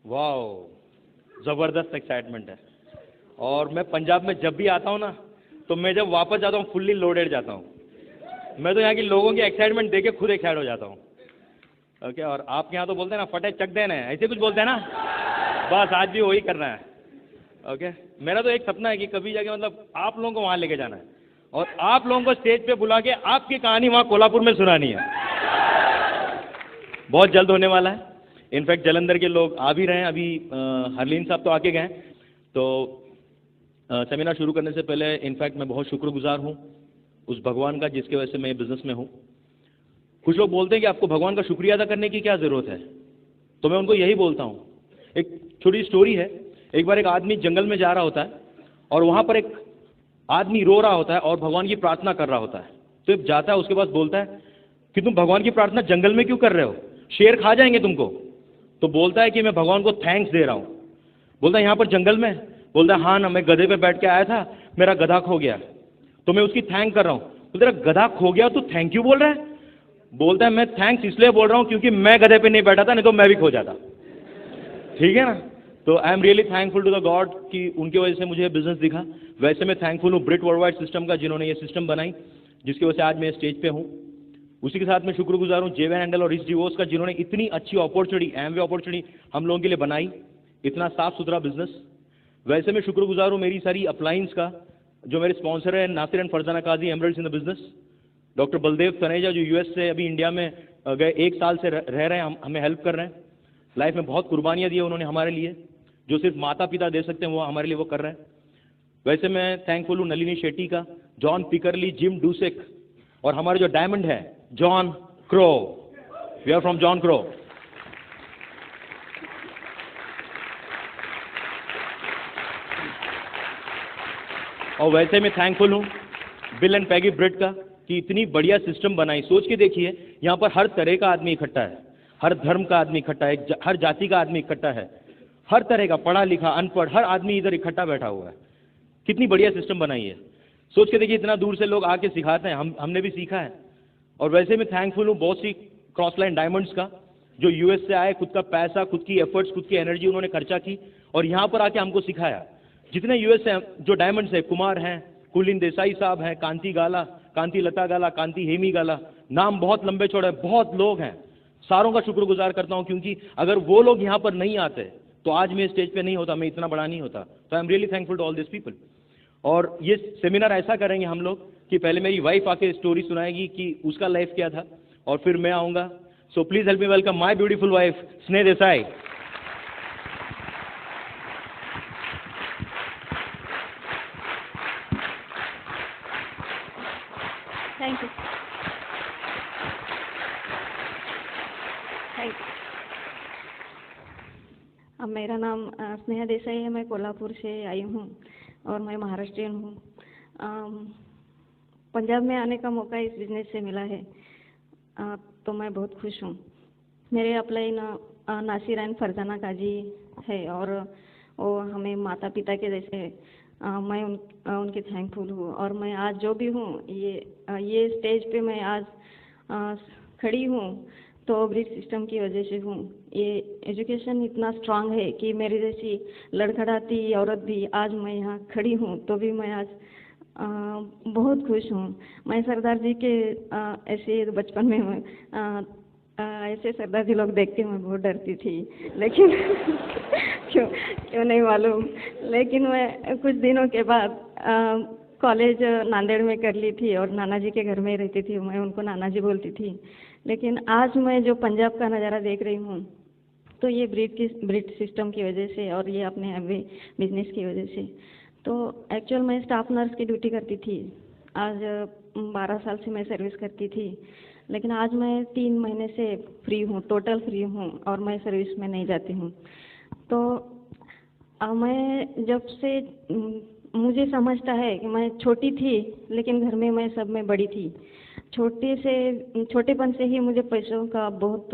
वाह, ज़बरदस्त एक्साइटमेंट है। और मैं पंजाब में जब भी आता हूँ ना, तो मैं जब वापस जाता हूँ फुल्ली लोडेड जाता हूँ। मैं तो यहाँ की लोगों की एक्साइटमेंट देख के खुद एक्साइट हो जाता हूँ। ओके, और आपके यहाँ तो बोलते हैं ना, फटे चक देना है, ऐसे कुछ बोलते हैं ना, बस आज भी वही करना है। ओके, मेरा तो एक सपना है कि कभी जाके मतलब आप लोगों को वहाँ लेके जाना है और आप लोगों को स्टेज पे बुला के आपकी कहानी वहाँ कोल्हापुर में सुनानी है। बहुत जल्द होने वाला है। इनफैक्ट जलंधर के लोग आ भी रहे हैं अभी, हरलीन साहब तो आके गए। तो सेमिनार शुरू करने से पहले इनफैक्ट मैं बहुत शुक्रगुजार हूँ उस भगवान का जिसकी वजह से मैं बिजनेस में हूँ। कुछ लोग बोलते हैं कि आपको भगवान का शुक्रिया अदा करने की क्या ज़रूरत है, तो मैं उनको यही बोलता हूँ। एक छोटी स्टोरी है। एक बार एक आदमी जंगल में जा रहा होता है और वहाँ पर एक आदमी रो रहा होता है और भगवान की प्रार्थना कर रहा होता है। तो एक जाता है उसके पास, बोलता है कि तुम भगवान की प्रार्थना जंगल में क्यों कर रहे हो, शेर खा जाएंगे तुमको। तो बोलता है कि मैं भगवान को थैंक्स दे रहा हूँ। बोलता है यहाँ पर जंगल में? बोलता है हाँ ना, मैं गधे पे बैठ के आया था, मेरा गधा खो गया, तो मैं उसकी थैंक कर रहा हूँ। तो तेरा गधा खो गया तो थैंक यू बोल रहा है? बोलता है मैं थैंक्स इसलिए बोल रहा हूँ क्योंकि मैं गधे पे नहीं बैठा था, नहीं तो मैं भी खो जाता। ठीक है ना। तो I am really thankful to the God कि उनकी वजह से मुझे बिजनेस दिखा। वैसे मैं थैंकफुल हूँ ब्रिट वर्ल्डवाइड सिस्टम का, जिन्होंने ये सिस्टम बनाई, जिसकी वजह से आज मैं स्टेज पे हूँ। उसी के साथ मैं शुक्रगुजार हूँ जेवन हैंडल और रिच डिवोर्स का, जिन्होंने इतनी अच्छी अपॉर्चुनिटी, एमवे अपॉर्चुनिटी हम लोगों के लिए बनाई, इतना साफ सुथरा बिजनेस। वैसे मैं शुक्रगुजार हूँ मेरी सारी अपलाइंस का, जो मेरे स्पॉन्सर है, Nasir and Farzana Kazi, emeralds in the business. Doctor Baldev Taneja जो यूएस से अभी इंडिया में गए, 1 साल से रह रहे हैं, हमें हेल्प कर रहे हैं। लाइफ में बहुत कुर्बानियाँ दी है उन्होंने हमारे लिए, जो सिर्फ माता पिता दे सकते हैं वो हमारे लिए वो कर रहे हैं। वैसे मैं थैंकफुल हूँ नलिनी शेट्टी का, जॉन पिकरली, जिम डूसेक, और हमारे जो डायमंड है John Crow. We are from John Crow. और वैसे मैं थैंकफुल हूँ बिल एंड पैगी ब्रिट का कि इतनी बढ़िया सिस्टम बनाई। सोच के देखिए, यहाँ पर हर तरह का आदमी इकट्ठा है, हर धर्म का आदमी इकट्ठा है, हर जाति का आदमी इकट्ठा है, हर तरह का, पढ़ा लिखा अनपढ़, हर आदमी इधर इकट्ठा बैठा हुआ है। कितनी बढ़िया सिस्टम बनाई है। सोच के देखिए, इतना दूर से लोग आके सिखाते हैं, हमने भी सीखा है। और वैसे मैं थैंकफुल हूँ बहुत सी क्रॉस लाइन डायमंड्स का, जो यूएस से आए, खुद का पैसा, खुद की एफर्ट्स, खुद की एनर्जी उन्होंने खर्चा की और यहाँ पर आके हमको सिखाया। जितने यूएस से जो डायमंड्स है, कुमार हैं, कुलीन देसाई साहब हैं, कांति गाला, कांति लता गाला, कांति हेमी गाला, नाम बहुत लंबे चौड़े, बहुत लोग हैं। सारों का शुक्रगुजार करता हूँ, क्योंकि अगर वो लोग यहाँ पर नहीं आते तो आज मैं स्टेज पे नहीं होता, मैं इतना बड़ा नहीं होता। तो I am really thankful to all this people. और ये सेमिनार ऐसा करेंगे हम लोग कि पहले मेरी वाइफ आके स्टोरी सुनाएगी कि उसका लाइफ क्या था, और फिर मैं आऊँगा। So please help me welcome my beautiful wife Sneh Desai. Thank you. Thank you. अब मेरा नाम स्नेहा देसाई है, मैं कोल्हापुर से आई हूँ और मैं महाराष्ट्रियन हूँ। पंजाब में आने का मौका इस बिजनेस से मिला है, तो मैं बहुत खुश हूँ। मेरे अपलाइन नासिर एंड फरजाना काजी है और वो हमें माता पिता के जैसे, मैं उनके थैंकफुल हूँ। और मैं आज जो भी हूँ, ये स्टेज पे मैं आज खड़ी हूँ तो ब्रिट सिस्टम की वजह से हूँ। ये एजुकेशन इतना स्ट्रांग है कि मेरी जैसी लड़खड़ाती औरत भी आज मैं यहाँ खड़ी हूँ, तो भी मैं आज बहुत खुश हूँ। मैं सरदार जी के ऐसे बचपन में ऐसे सरदार जी लोग देख के मैं बहुत डरती थी, लेकिन क्यों नहीं मालूम। लेकिन मैं कुछ दिनों के बाद कॉलेज नांदेड़ में कर ली थी और नाना जी के घर में रहती थी, मैं उनको नाना जी बोलती थी। लेकिन आज मैं जो पंजाब का नज़ारा देख रही हूँ, तो ये ब्रिट सिस्टम की वजह से और ये अपने बिजनेस की वजह से। तो एक्चुअल मैं स्टाफ नर्स की ड्यूटी करती थी, आज 12 साल से मैं सर्विस करती थी, लेकिन आज मैं 3 महीने से फ्री हूँ, टोटल फ्री हूँ और मैं सर्विस में नहीं जाती हूँ। तो मैं जब से मुझे समझता है कि मैं छोटी थी, लेकिन घर में मैं सब में बड़ी थी। छोटेपन से ही मुझे पैसों का बहुत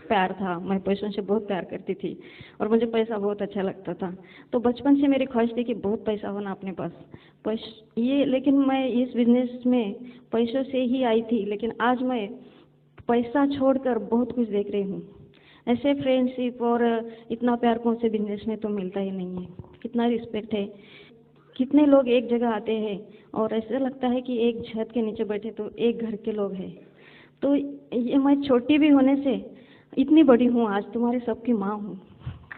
प्यार था, मैं पैसों से बहुत प्यार करती थी और मुझे पैसा बहुत अच्छा लगता था। तो बचपन से मेरी ख्वाहिश थी कि बहुत पैसा होना अपने पास लेकिन मैं इस बिजनेस में पैसों से ही आई थी, लेकिन आज मैं पैसा छोड़कर बहुत कुछ देख रही हूँ। ऐसे फ्रेंडशिप और इतना प्यार कौन से बिजनेस में तो मिलता ही नहीं है। कितना रिस्पेक्ट है, कितने लोग एक जगह आते हैं और ऐसा लगता है कि एक छत के नीचे बैठे तो एक घर के लोग हैं। तो ये मैं छोटी भी होने से इतनी बड़ी हूँ, आज तुम्हारे सबकी माँ हूँ,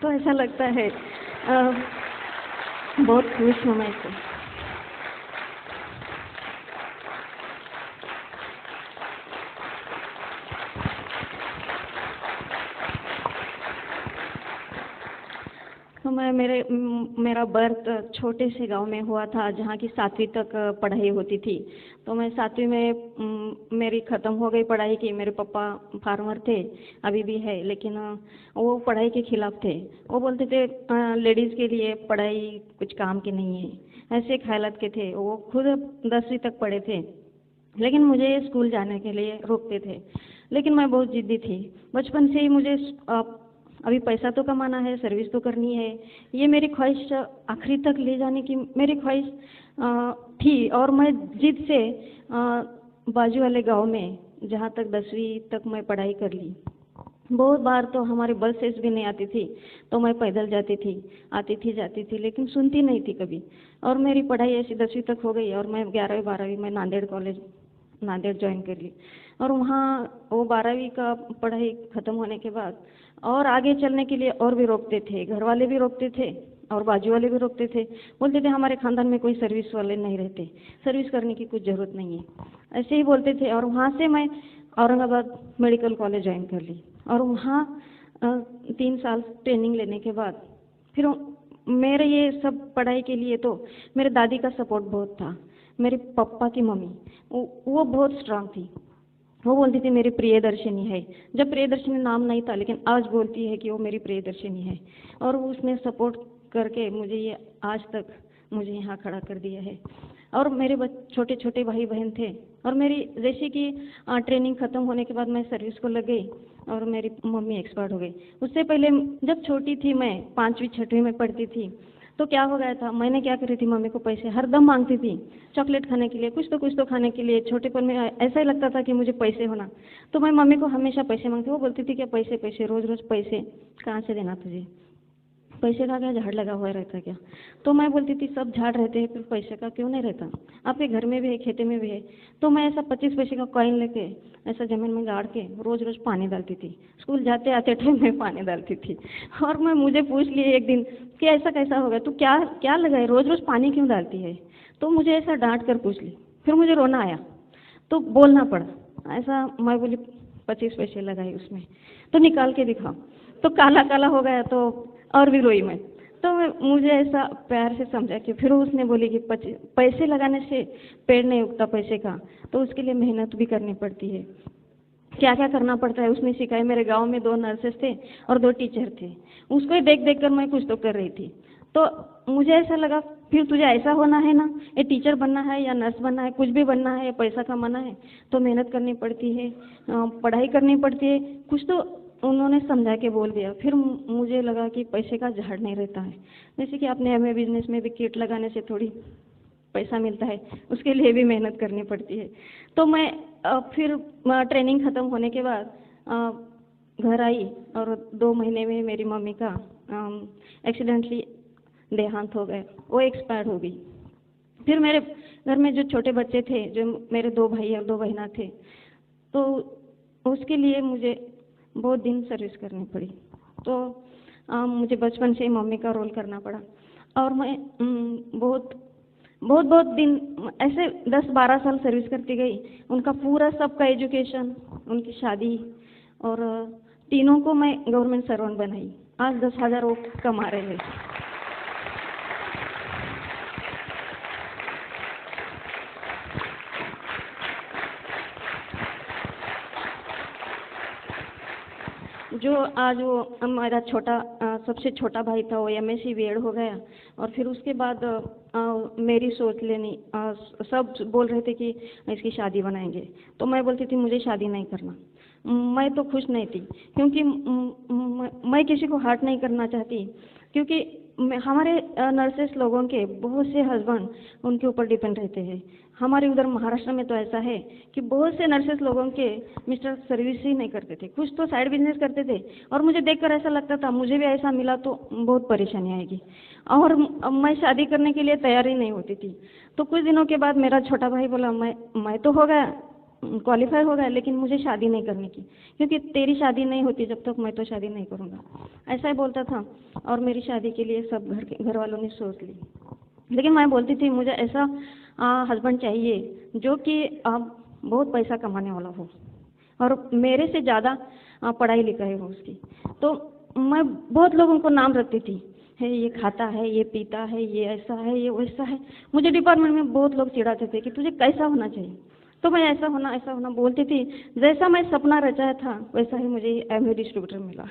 तो ऐसा लगता है बहुत खुश हूँ मैं तो। तो मेरा बर्थ छोटे से गांव में हुआ था जहाँ की 7वीं तक पढ़ाई होती थी। तो मैं 7वीं में मेरी ख़त्म हो गई पढ़ाई की। मेरे पापा फार्मर थे, अभी भी है, लेकिन वो पढ़ाई के खिलाफ थे। वो बोलते थे लेडीज़ के लिए पढ़ाई कुछ काम की नहीं है, ऐसे एक हालत के थे। वो खुद 10वीं तक पढ़े थे, लेकिन मुझे स्कूल जाने के लिए रोकते थे। लेकिन मैं बहुत जिद्दी थी। बचपन से ही मुझे अभी पैसा तो कमाना है, सर्विस तो करनी है, ये मेरी ख्वाहिश आखिरी तक ले जाने की मेरी ख्वाहिश थी। और मैं जिद से बाजू वाले गांव में, जहाँ तक 10वीं तक मैं पढ़ाई कर ली, बहुत बार तो हमारे बसेस भी नहीं आती थी, तो मैं पैदल जाती थी, आती थी जाती थी, लेकिन सुनती नहीं थी कभी। और मेरी पढ़ाई ऐसी 10वीं तक हो गई और मैं 11वीं 12वीं में नांदेड़ कॉलेज नांदेड़ ज्वाइन कर ली। और वहाँ वो 12वीं का पढ़ाई ख़त्म होने के बाद और आगे चलने के लिए और भी रोकते थे, घर वाले भी रोकते थे और बाजू वाले भी रोकते थे। बोलते थे हमारे ख़ानदान में कोई सर्विस वाले नहीं रहते, सर्विस करने की कुछ ज़रूरत नहीं है, ऐसे ही बोलते थे। और वहाँ से मैं औरंगाबाद मेडिकल कॉलेज ज्वाइन कर ली और वहाँ 3 साल ट्रेनिंग लेने के बाद फिर मेरे ये सब पढ़ाई के लिए तो मेरे दादी का सपोर्ट बहुत था। मेरे पापा की मम्मी वो बहुत स्ट्रांग थी। वो बोलती थी मेरी प्रियदर्शिनी है, जब प्रियदर्शिनी नाम नहीं था, लेकिन आज बोलती है कि वो मेरी प्रियदर्शिनी है। और उसने सपोर्ट करके मुझे ये आज तक मुझे यहाँ खड़ा कर दिया है। और मेरे छोटे छोटे भाई बहन थे। और मेरी जैसे कि ट्रेनिंग ख़त्म होने के बाद मैं सर्विस को लग गई और मेरी मम्मी एक्सपायर हो गई। उससे पहले जब छोटी थी, मैं 5वीं 6वीं में पढ़ती थी, तो क्या हो गया था, मैंने क्या करी थी, मम्मी को पैसे हर दम मांगती थी, चॉकलेट खाने के लिए, कुछ तो खाने के लिए। छोटेपन में ऐसा ही लगता था कि मुझे पैसे होना, तो मैं मम्मी को हमेशा पैसे मांगती। वो बोलती थी कि पैसे पैसे, रोज़ रोज़ पैसे कहाँ से देना तुझे, पैसे का क्या झाड़ लगा हुआ रहता क्या। तो मैं बोलती थी सब झाड़ रहते हैं, फिर पैसे का क्यों नहीं रहता, आपके घर में भी है, खेती में भी है। तो मैं ऐसा 25 पैसे का कॉइन लेके ऐसा ज़मीन में गाड़ के रोज़ रोज़ पानी डालती थी। स्कूल जाते आते टाइम में पानी डालती थी। और मुझे पूछ लिए एक दिन कि ऐसा कैसा होगा, तू क्या क्या लगाए, रोज़ रोज़ पानी क्यों डालती है। तो मुझे ऐसा डांट कर पूछ ली, फिर मुझे रोना आया तो बोलना पड़ा। ऐसा मैं बोली 25 पैसे लगाए उसमें, तो निकाल के दिखाओ, तो काला काला हो गया, तो और भी रोई मैं। तो मुझे ऐसा प्यार से समझा कि फिर उसने बोली कि पैसे लगाने से पेड़ नहीं उगता पैसे का, तो उसके लिए मेहनत भी करनी पड़ती है, क्या क्या करना पड़ता है उसने सिखाया। मेरे गांव में 2 नर्सेस थे और 2 टीचर थे, उसको ही देख देख कर मैं कुछ तो कर रही थी। तो मुझे ऐसा लगा फिर तुझे ऐसा होना है ना, ये टीचर बनना है या नर्स बनना है, कुछ भी बनना है, पैसा कमाना है तो मेहनत करनी पड़ती है, पढ़ाई करनी पड़ती है। कुछ तो उन्होंने समझा के बोल दिया। फिर मुझे लगा कि पैसे का झाड़ नहीं रहता है। जैसे कि अपने हमें बिजनेस में भी किट लगाने से थोड़ी पैसा मिलता है, उसके लिए भी मेहनत करनी पड़ती है। तो मैं फिर ट्रेनिंग ख़त्म होने के बाद घर आई और 2 महीने में मेरी मम्मी का एक्सीडेंटली देहांत हो गया, वो एक्सपायर हो गई। फिर मेरे घर में जो छोटे बच्चे थे, जो मेरे 2 भाई और 2 बहना थे, तो उसके लिए मुझे बहुत दिन सर्विस करनी पड़ी। तो मुझे बचपन से ही मम्मी का रोल करना पड़ा और मैं बहुत दिन ऐसे 10-12 साल सर्विस करती गई। उनका पूरा सबका एजुकेशन, उनकी शादी और तीनों को मैं गवर्नमेंट सर्वेंट बनाई। आज 10,000 वो कमा रहे हैं। जो आज वो हमारा सबसे छोटा भाई था, वो MSc B.Ed हो गया। और फिर उसके बाद मेरी सोच लेनी, सब बोल रहे थे कि इसकी शादी बनाएंगे, तो मैं बोलती थी मुझे शादी नहीं करना, मैं तो खुश नहीं थी, क्योंकि मैं किसी को हर्ट नहीं करना चाहती, क्योंकि हमारे नर्सेस लोगों के बहुत से हस्बैंड उनके ऊपर डिपेंड रहते हैं। हमारे उधर महाराष्ट्र में तो ऐसा है कि बहुत से नर्सेस लोगों के मिस्टर सर्विस ही नहीं करते थे, कुछ तो साइड बिजनेस करते थे, और मुझे देखकर ऐसा लगता था मुझे भी ऐसा मिला तो बहुत परेशानी आएगी, और मैं शादी करने के लिए तैयार ही नहीं होती थी। तो कुछ दिनों के बाद मेरा छोटा भाई बोला, मैं तो हो गया, क्वालिफाई हो गया, लेकिन मुझे शादी नहीं करने की, क्योंकि तेरी शादी नहीं होती जब तक मैं तो शादी नहीं करूँगा, ऐसा ही बोलता था। और मेरी शादी के लिए सब घर वालों ने सोच ली, लेकिन मैं बोलती थी मुझे ऐसा हस्बैंड चाहिए जो कि बहुत पैसा कमाने वाला हो और मेरे से ज़्यादा पढ़ाई लिखाई हो उसकी। तो मैं बहुत लोगों को नाम रखती थी, है ये खाता है, ये पीता है, ये ऐसा है, ये वैसा है। मुझे डिपार्टमेंट में बहुत लोग चिढ़ाते थे कि तुझे कैसा होना चाहिए, तो मैं ऐसा होना बोलती थी। जैसा मैं सपना रचाया था वैसा ही मुझे एमवे डिस्ट्रीब्यूटर मिला।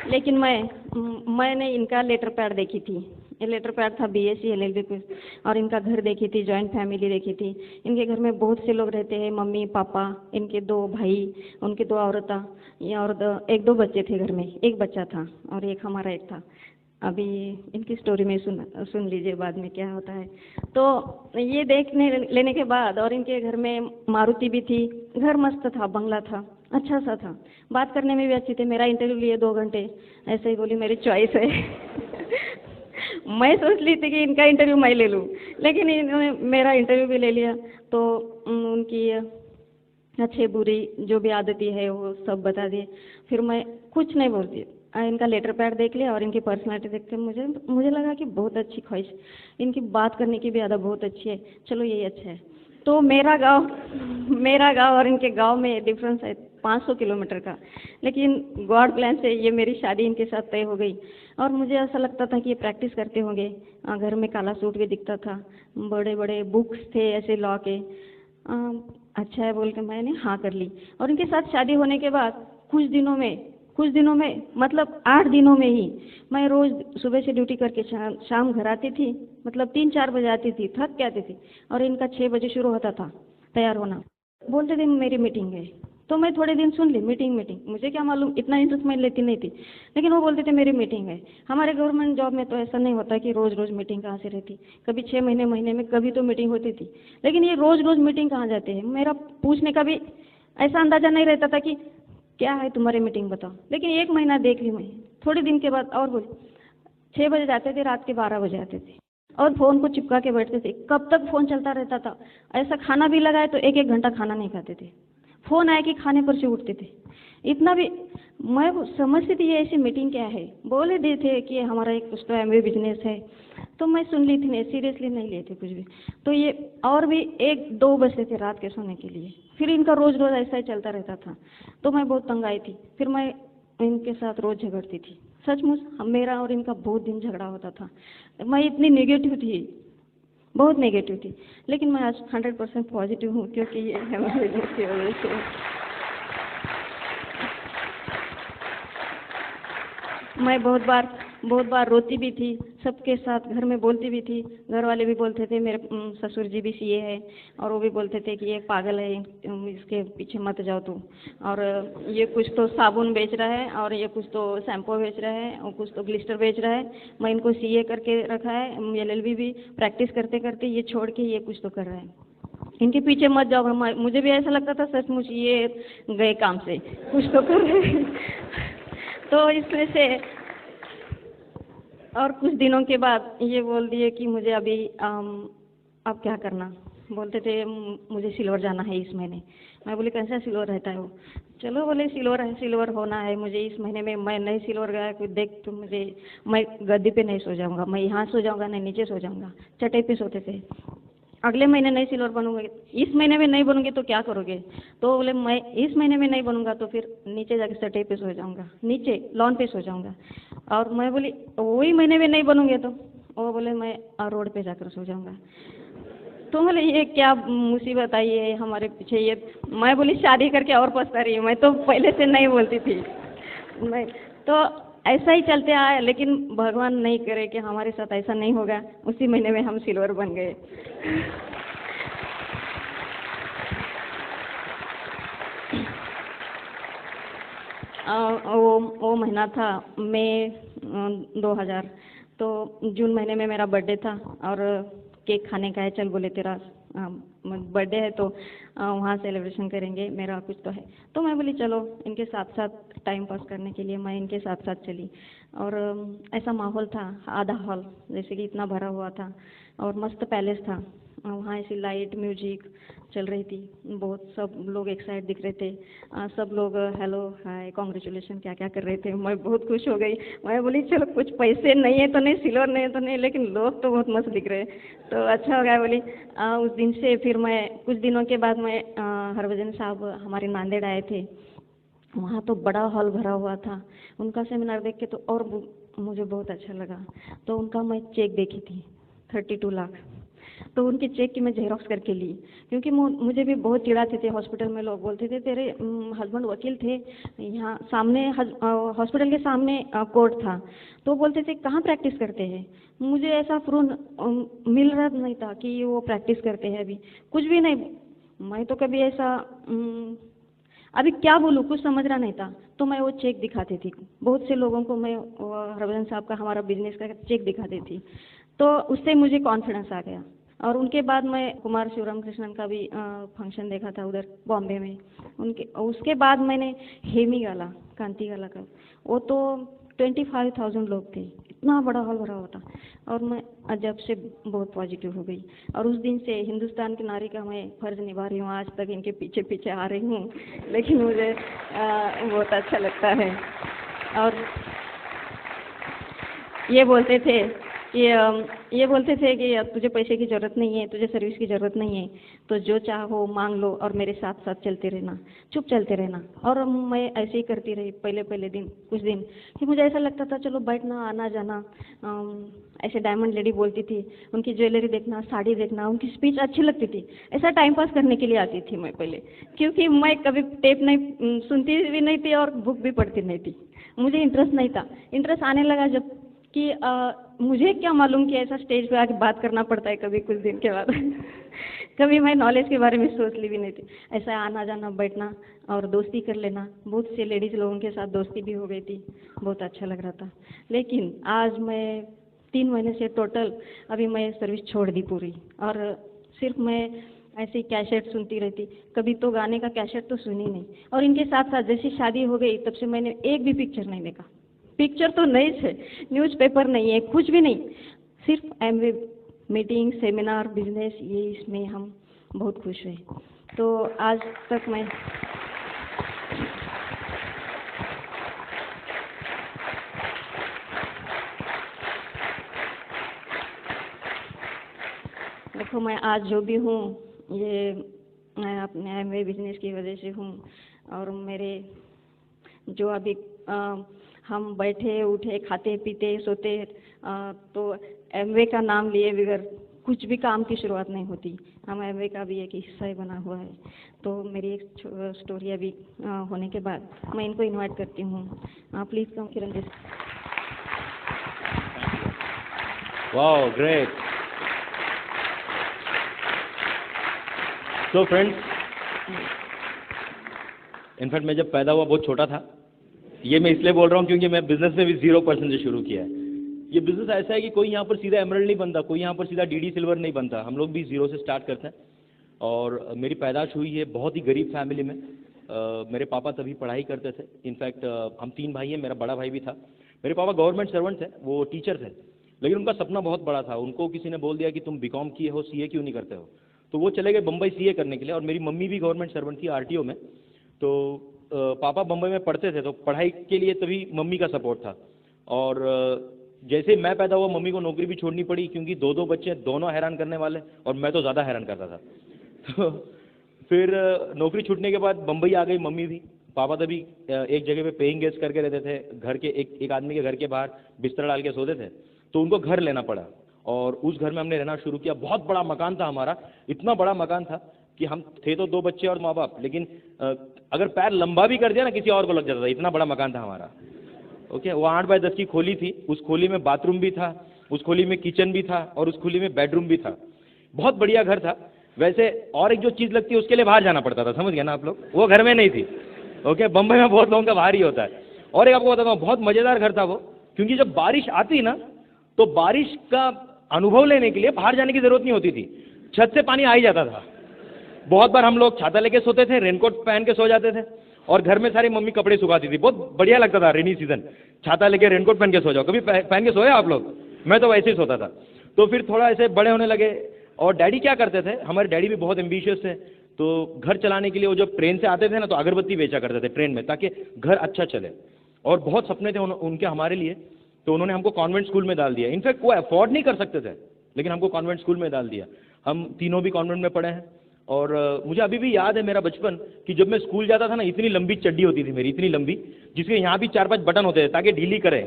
लेकिन मैंने इनका लेटर पैड देखी थी, ये लेटर पैड था बीएससी एलएलबी पे, और इनका घर देखी थी, जॉइंट फैमिली देखी थी। इनके घर में बहुत से लोग रहते हैं, मम्मी पापा, इनके 2 भाई, उनके 2 औरतें, और 1-2 बच्चे थे घर में, एक बच्चा था और एक हमारा एक था। अभी इनकी स्टोरी में सुन लीजिए बाद में क्या होता है। तो ये देखने लेने के बाद, और इनके घर में मारुति भी थी, घर मस्त था, बंगला था, अच्छा सा था, बात करने में भी अच्छी थी। मेरा इंटरव्यू लिए 2 घंटे, ऐसे ही बोली मेरी चॉइस है। मैं सोच ली थी कि इनका इंटरव्यू मैं ले लूँ, लेकिन इन्होंने मेरा इंटरव्यू भी ले लिया। तो उनकी अच्छी बुरी जो भी आदतें है वो सब बता दिए। फिर मैं कुछ नहीं बोलती, इनका लेटर पैड देख लिया और इनकी पर्सनालिटी देख के मुझे लगा कि बहुत अच्छी ख्वाहिश, इनकी बात करने की भी आदत बहुत अच्छी है, चलो यही अच्छा है। तो मेरा गांव और इनके गांव में डिफरेंस है 500 किलोमीटर का, लेकिन गॉड प्लान से ये मेरी शादी इनके साथ तय हो गई। और मुझे ऐसा लगता था कि ये प्रैक्टिस करते होंगे, घर में काला सूट भी दिखता था, बड़े बड़े बुक्स थे ऐसे लॉ के। अच्छा है बोल के मैंने हाँ कर ली। और इनके साथ शादी होने के बाद कुछ दिनों में मतलब 8 दिनों में ही मैं रोज़ सुबह से ड्यूटी करके शाम घर आती थी, मतलब 3-4 बजे आती थी, थक के आती थी, और इनका 6 बजे शुरू होता था तैयार होना। बोलते थे मेरी मीटिंग है, तो मैं थोड़े दिन सुन ली मीटिंग, मुझे क्या मालूम, इतना इंटरेस्ट मैं लेती नहीं थी, लेकिन वो बोलते थे मेरी मीटिंग है। हमारे गवर्नमेंट जॉब में तो ऐसा नहीं होता कि रोज़ रोज़ मीटिंग कहाँ से रहती, कभी 6 महीने में कभी तो मीटिंग होती थी, लेकिन ये रोज़ रोज़ मीटिंग कहाँ जाते हैं, मेरा पूछने का भी ऐसा अंदाजा नहीं रहता था कि क्या है तुम्हारी मीटिंग बताओ। लेकिन 1 महीना देख ली मैं, थोड़े दिन के बाद और बोले 6 बजे जाते थे, रात के 12 बजे आते थे, और फ़ोन को चिपका के बैठते थे, कब तक फ़ोन चलता रहता था। ऐसा खाना भी लगाए तो 1-1 घंटा खाना नहीं खाते थे, फ़ोन आए कि खाने पर से उठते थे। इतना भी मैं समझती थी ये ऐसी मीटिंग क्या है, बोले दे थे कि हमारा एक कुछ तो एमवे बिजनेस है, तो मैं सुन ली थी, सीरियसली नहीं लिए थे कुछ भी। तो ये और भी 1-2 बजते थे रात के सोने के लिए, फिर इनका रोज़ रोज़ ऐसा ही चलता रहता था। तो मैं बहुत तंग आई थी, फिर मैं इनके साथ रोज़ झगड़ती थी, सचमुच मेरा और इनका बहुत दिन झगड़ा होता था। मैं इतनी नेगेटिव थी, बहुत नेगेटिव थी, लेकिन मैं आज 100% पॉजिटिव हूँ, क्योंकि ये हमारे बिजनेस की वजह से। मैं बहुत बार रोती भी थी, सबके साथ घर में बोलती भी थी। घर वाले भी बोलते थे, मेरे ससुर जी भी सीए है, और वो भी बोलते थे कि ये पागल है, इसके पीछे मत जाओ तू, और ये कुछ तो साबुन बेच रहा है, और ये कुछ तो शैम्पू बेच रहा है, और कुछ तो ग्लिस्टर बेच रहा है। मैं इनको सीए करके रखा है, एलएलबी भी प्रैक्टिस करते करते ये छोड़ के ये कुछ तो कर रहा है, इनके पीछे मत जाओ। मुझे भी ऐसा लगता था सचमुच ये गए काम से, कुछ तो कर रहे हैं। तो इसमें से और कुछ दिनों के बाद ये बोल दिए कि मुझे अभी अब क्या करना। बोलते थे मुझे सिल्वर जाना है इस महीने। मैं बोली कैसा सिल्वर रहता है वो, चलो बोले सिल्वर है, सिल्वर होना है मुझे इस महीने में। मैं नहीं सिल्वर गया कोई देख तो मैं गद्दी पे नहीं सो जाऊँगा, मैं यहाँ सो जाऊँगा नहीं नीचे सो जाऊँगा, चटाई पे सोते थे। अगले महीने नहीं सिल्वर बनूंगा, इस महीने में नहीं बनूंगी तो क्या करोगे। तो बोले मैं इस महीने में नहीं बनूंगा तो फिर नीचे जाके चटाई पे सो जाऊंगा, नीचे लॉन पे सो जाऊंगा। और मैं बोली वही महीने में नहीं बनूंगे तो वो बोले मैं रोड पे जाकर सो जाऊंगा। तो बोले ये क्या मुसीबत आई है हमारे पीछे ये। मैं बोली शादी करके और पछता रही हूँ, मैं तो पहले से नहीं बोलती थी। मैं तो ऐसा ही चलते आया, लेकिन भगवान नहीं करे कि हमारे साथ ऐसा नहीं होगा। उसी महीने में हम सिल्वर बन गए। वो महीना था मई 2000। तो जून महीने में मेरा बर्थडे था और केक खाने का है, चल बोले तेरा बर्थडे है तो वहाँ सेलिब्रेशन करेंगे, मेरा कुछ तो है। तो मैं बोली चलो, इनके साथ साथ टाइम पास करने के लिए मैं इनके साथ साथ चली। और ऐसा माहौल था, आधा हॉल जैसे कि इतना भरा हुआ था और मस्त पैलेस था। वहाँ ऐसी लाइट म्यूजिक चल रही थी, बहुत सब लोग एक साइड दिख रहे थे। सब लोग हेलो हाय कॉन्ग्रेचुलेशन क्या क्या कर रहे थे। मैं बहुत खुश हो गई। मैं बोली चलो कुछ पैसे नहीं है तो नहीं, सिल्वर नहीं है तो नहीं, लेकिन लोग तो बहुत मस्त दिख रहे तो अच्छा हो गया। बोली उस दिन से फिर मैं कुछ दिनों के बाद मैं हरभजन साहब हमारे नांदेड़ आए थे। वहाँ तो बड़ा हॉल भरा हुआ था। उनका सेमिनार देख के तो और मुझे बहुत अच्छा लगा। तो उनका मैं चेक देखी थी 32 लाख। तो उनके चेक की मैं जेरोक्स करके ली, क्योंकि मुझे भी बहुत चिढ़ाते थे। हॉस्पिटल में लोग बोलते थे तेरे हस्बैंड वकील थे, यहाँ सामने हॉस्पिटल के सामने कोर्ट था, तो बोलते थे कहाँ प्रैक्टिस करते हैं। मुझे ऐसा प्रूफ मिल रहा नहीं था कि वो प्रैक्टिस करते हैं। अभी कुछ भी नहीं, मैं तो कभी ऐसा अभी क्या बोलूँ, कुछ समझ रहा नहीं था। तो मैं वो चेक दिखाती थी बहुत से लोगों को, मैं हरभजन साहब का हमारा बिजनेस का चेक दिखाती थी। तो उससे मुझे कॉन्फिडेंस आ गया। और उनके बाद मैं कुमार शिवराम कृष्णन का भी फंक्शन देखा था उधर बॉम्बे में। उसके बाद मैंने हेमी गाला, कांति गाला का, वो तो 25,000 लोग थे, इतना बड़ा हॉल भरा हुआ था। और मैं अजब से बहुत पॉजिटिव हो गई। और उस दिन से हिंदुस्तान की नारी का मैं फर्ज निभा रही हूँ। आज तक इनके पीछे पीछे आ रही हूँ, लेकिन मुझे बहुत अच्छा लगता है। और ये बोलते थे कि तुझे पैसे की ज़रूरत नहीं है, तुझे सर्विस की ज़रूरत नहीं है, तो जो चाहो मांग लो और मेरे साथ साथ चलते रहना, चुप चलते रहना। और मैं ऐसे ही करती रही पहले दिन कुछ दिन कि मुझे ऐसा लगता था चलो बैठना आना जाना। ऐसे डायमंड लेडी बोलती थी, उनकी ज्वेलरी देखना, साड़ी देखना, उनकी स्पीच अच्छी लगती थी। ऐसा टाइम पास करने के लिए आती थी मैं पहले, क्योंकि मैं कभी टेप नहीं सुनती भी नहीं थी और बुक भी पढ़ती नहीं थी। मुझे इंटरेस्ट नहीं था। इंटरेस्ट आने लगा जब कि मुझे क्या मालूम कि ऐसा स्टेज पे आके बात करना पड़ता है कभी कुछ दिन के बाद। कभी मैं नॉलेज के बारे में सोच ली भी नहीं थी। ऐसा आना जाना बैठना और दोस्ती कर लेना, बहुत से लेडीज़ लोगों के साथ दोस्ती भी हो गई थी, बहुत अच्छा लग रहा था। लेकिन आज मैं 3 महीने से टोटल अभी मैं सर्विस छोड़ दी पूरी, और सिर्फ मैं ऐसे ही कैसेट सुनती रहती। कभी तो गाने का कैसेट तो सुनी नहीं। और इनके साथ साथ जैसी शादी हो गई तब से मैंने एक भी पिक्चर नहीं देखा। पिक्चर तो नहीं है, न्यूज़पेपर नहीं है, कुछ भी नहीं, सिर्फ एमवे मीटिंग सेमिनार बिजनेस, ये इसमें हम बहुत खुश हैं। तो आज तक मैं देखो, मैं आज जो भी हूँ ये मैं अपने एमवे बिजनेस की वजह से हूँ। और मेरे जो अभी हम बैठे उठे खाते पीते सोते, तो एमवे का नाम लिए बगैर कुछ भी काम की शुरुआत नहीं होती। हम एमवे का भी एक हिस्सा ही बना हुआ है। तो मेरी एक स्टोरी अभी होने के बाद मैं इनको इनवाइट करती हूँ। Please come Kiran ji. Wow, great. So friends, in fact मैं जब पैदा हुआ बहुत छोटा था। ये मैं इसलिए बोल रहा हूँ क्योंकि मैं बिजनेस में भी 0% से शुरू किया है। ये बिजनेस ऐसा है कि कोई यहाँ पर सीधा एमरल्ड नहीं बनता, कोई यहाँ पर सीधा डीडी सिल्वर नहीं बनता। हम लोग भी 0 से स्टार्ट करते हैं। और मेरी पैदाश हुई है बहुत ही गरीब फैमिली में। मेरे पापा तभी पढ़ाई करते थे। इनफैक्ट हम 3 भाई हैं, मेरा बड़ा भाई भी था। मेरे पापा गवर्नमेंट सर्वेंट थे, वो टीचर थे, लेकिन उनका सपना बहुत बड़ा था। उनको किसी ने बोल दिया कि तुम बीकॉम किए हो, सीए क्यों नहीं करते हो। तो वो चले गए बम्बई सीए करने के लिए। और मेरी मम्मी भी गवर्नमेंट सर्वेंट थी आरटीओ में। तो पापा बम्बई में पढ़ते थे, तो पढ़ाई के लिए तभी मम्मी का सपोर्ट था। और जैसे मैं पैदा हुआ मम्मी को नौकरी भी छोड़नी पड़ी, क्योंकि 2 बच्चे, दोनों हैरान करने वाले, और मैं तो ज़्यादा हैरान करता था। तो फिर नौकरी छूटने के बाद बम्बई आ गई मम्मी भी। पापा तभी एक जगह पे पेइंग गेस्ट करके रहते थे। घर के एक आदमी के घर के बाहर बिस्तर डाल के सोते थे। तो उनको घर लेना पड़ा और उस घर में हमने रहना शुरू किया। बहुत बड़ा मकान था हमारा, इतना बड़ा मकान था कि हम थे तो 2 बच्चे और माँ बाप, लेकिन अगर पैर लंबा भी कर दिया ना किसी और को लग जाता था, इतना बड़ा मकान था हमारा। ओके, वो 8x10 की खोली थी, उस खोली में बाथरूम भी था, उस खोली में किचन भी था और उस खोली में बेडरूम भी था। बहुत बढ़िया घर था। वैसे और एक जो चीज़ लगती है उसके लिए बाहर जाना पड़ता था, समझ गए ना आप लोग, वो घर में नहीं थी। ओके, बम्बई में बहुत लोगों का बाहर ही होता है। और एक आपको बताता हूँ, बहुत मज़ेदार घर था वो, क्योंकि जब बारिश आती ना तो बारिश का अनुभव लेने के लिए बाहर जाने की जरूरत नहीं होती थी, छत से पानी आ ही जाता था। बहुत बार हम लोग छाता लेके सोते थे, रेनकोट पहन के सो जाते थे और घर में सारी मम्मी कपड़े सुखाती थी। बहुत बढ़िया लगता था रेनी सीजन, छाता लेके रेनकोट पहन के सो जाओ। कभी पहन के सोए आप लोग? मैं तो वैसे ही सोता था। तो फिर थोड़ा ऐसे बड़े होने लगे और डैडी क्या करते थे, हमारे डैडी भी बहुत एम्बिशियस थे, तो घर चलाने के लिए वो जब ट्रेन से आते थे ना तो अगरबत्ती बेचा करते थे ट्रेन में, ताकि घर अच्छा चले। और बहुत सपने थे उनके हमारे लिए, तो उन्होंने हमको कॉन्वेंट स्कूल में डाल दिया। इनफैक्ट वो अफोर्ड नहीं कर सकते थे, लेकिन हमको कॉन्वेंट स्कूल में डाल दिया। हम तीनों भी कॉन्वेंट में पढ़े हैं। और मुझे अभी भी याद है मेरा बचपन, कि जब मैं स्कूल जाता था ना, इतनी लंबी चड्डी होती थी मेरी, इतनी लंबी, जिसके यहाँ भी 4-5 बटन होते थे ताकि ढीली करे,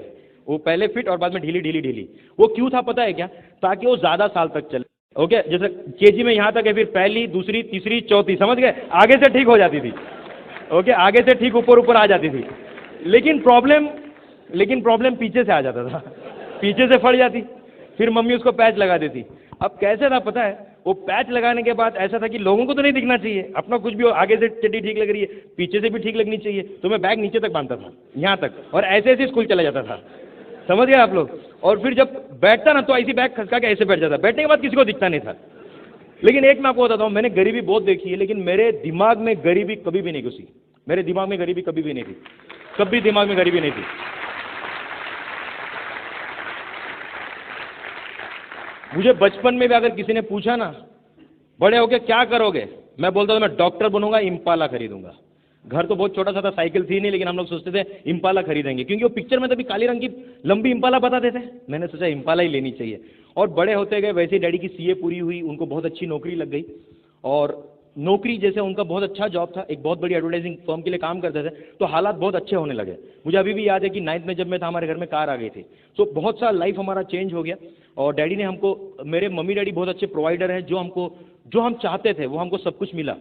वो पहले फिट और बाद में ढीली ढीली ढीली। वो क्यों था पता है क्या? ताकि वो ज़्यादा साल तक चले। ओके, जैसे केजी में यहाँ तक है, फिर पहली, दूसरी, तीसरी, चौथी, समझ गए? आगे से ठीक हो जाती थी। ओके, आगे से ठीक ऊपर ऊपर आ जाती थी। लेकिन प्रॉब्लम पीछे से आ जाता था, पीछे से फट जाती, फिर मम्मी उसको पैच लगा देती। अब कैसे था पता है? वो पैच लगाने के बाद ऐसा था कि लोगों को तो नहीं दिखना चाहिए, अपना कुछ भी हो, आगे से चड्डी ठीक लग रही है, पीछे से भी ठीक लगनी चाहिए, तो मैं बैग नीचे तक बांधता था, यहाँ तक, और ऐसे ऐसे स्कूल चला जाता था, समझ गए आप लोग? और फिर जब बैठता ना तो ऐसी बैग खसका के ऐसे बैठ जाता, बैठने के बाद किसी को दिखता नहीं था। लेकिन एक मैं आपको बताता हूँ, मैंने गरीबी बहुत देखी है, लेकिन मेरे दिमाग में गरीबी कभी भी नहीं घुसी। मेरे दिमाग में गरीबी कभी भी नहीं थी, कभी दिमाग में गरीबी नहीं थी। मुझे बचपन में भी अगर किसी ने पूछा ना, बड़े होके क्या करोगे, मैं बोलता था मैं डॉक्टर बनूंगा, इम्पाला खरीदूंगा। घर तो बहुत छोटा सा था, साइकिल थी नहीं, लेकिन हम लोग सोचते थे इम्पाला खरीदेंगे, क्योंकि वो पिक्चर में तभी काली रंग की लंबी इम्पाला बताते थे। मैंने सोचा इम्पाला ही लेनी चाहिए। और बड़े होते गए, वैसे ही डैडी की सीए पूरी हुई, उनको बहुत अच्छी नौकरी लग गई। और नौकरी जैसे उनका बहुत अच्छा जॉब था, एक बहुत बड़ी एडवर्टाइजिंग फर्म के लिए काम करते थे, तो हालात बहुत अच्छे होने लगे। मुझे अभी भी याद है कि 9th में जब मैं था, हमारे घर में कार आ गई थी, तो बहुत सा लाइफ हमारा चेंज हो गया। और डैडी ने हमको, मेरे मम्मी डैडी बहुत अच्छे प्रोवाइडर हैं, जो हम चाहते थे वो हमको सब कुछ मिला।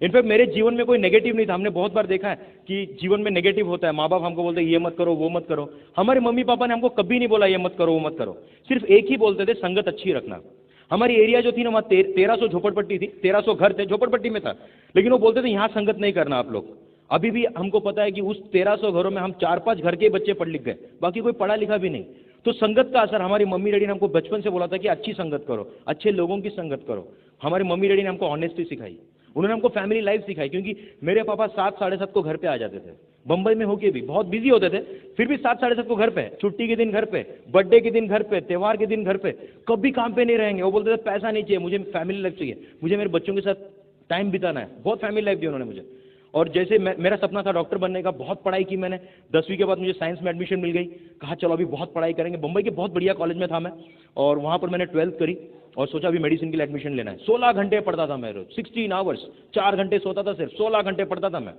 इनफैक्ट मेरे जीवन में कोई नेगेटिव नहीं था। हमने बहुत बार देखा है कि जीवन में नेगेटिव होता है, माँ बाप हमको बोलते हैं ये मत करो, वो मत करो। हमारे मम्मी पापा ने हमको कभी नहीं बोला ये मत करो, वो मत करो, सिर्फ एक ही बोलते थे, संगत अच्छी रखना। हमारी एरिया जो थी ना, वहाँ 1300 झोपड़पट्टी थी, 1300 घर थे, झोपड़पट्टी में था, लेकिन वो बोलते थे यहाँ संगत नहीं करना आप लोग। अभी भी हमको पता है कि उस 1300 घरों में हम 4-5 घर के बच्चे पढ़ लिख गए, बाकी कोई पढ़ा लिखा भी नहीं। तो संगत का असर, हमारी मम्मी डैडी ने हमको बचपन से बोला था कि अच्छी संगत करो, अच्छे लोगों की संगत करो। हमारी मम्मी डैडी ने हमको ऑनेस्टी सिखाई, उन्होंने हमको फैमिली लाइफ सिखाई, क्योंकि मेरे पापा 7-7:30 को घर पे आ जाते थे। बंबई में होके भी बहुत बिजी होते थे, फिर भी 7-7:30 को घर पे, छुट्टी के दिन घर पे, बर्थडे के दिन घर पे, त्योहार के दिन घर पे, कभी काम पे नहीं रहेंगे। वो बोलते थे पैसा नहीं चाहिए, मुझे फैमिली लाइफ चाहिए, मुझे मेरे बच्चों के साथ टाइम बिताना है। बहुत फैमिली लाइफ दी उन्होंने मुझे। और जैसे मेरा सपना था डॉक्टर बनने का, बहुत पढ़ाई की मैंने। 10वीं के बाद मुझे साइंस में एडमिशन मिल गई, कहा चलो अभी बहुत पढ़ाई करेंगे। बंबई के बहुत बढ़िया कॉलेज में था मैं, और वहाँ पर मैंने 12th करी और सोचा अभी मेडिसिन के लिए एडमिशन लेना है। 16 घंटे पढ़ता था मैं रोज, 16 आवर्स, 4 घंटे सोता था, सिर्फ 16 घंटे पढ़ता था मैं।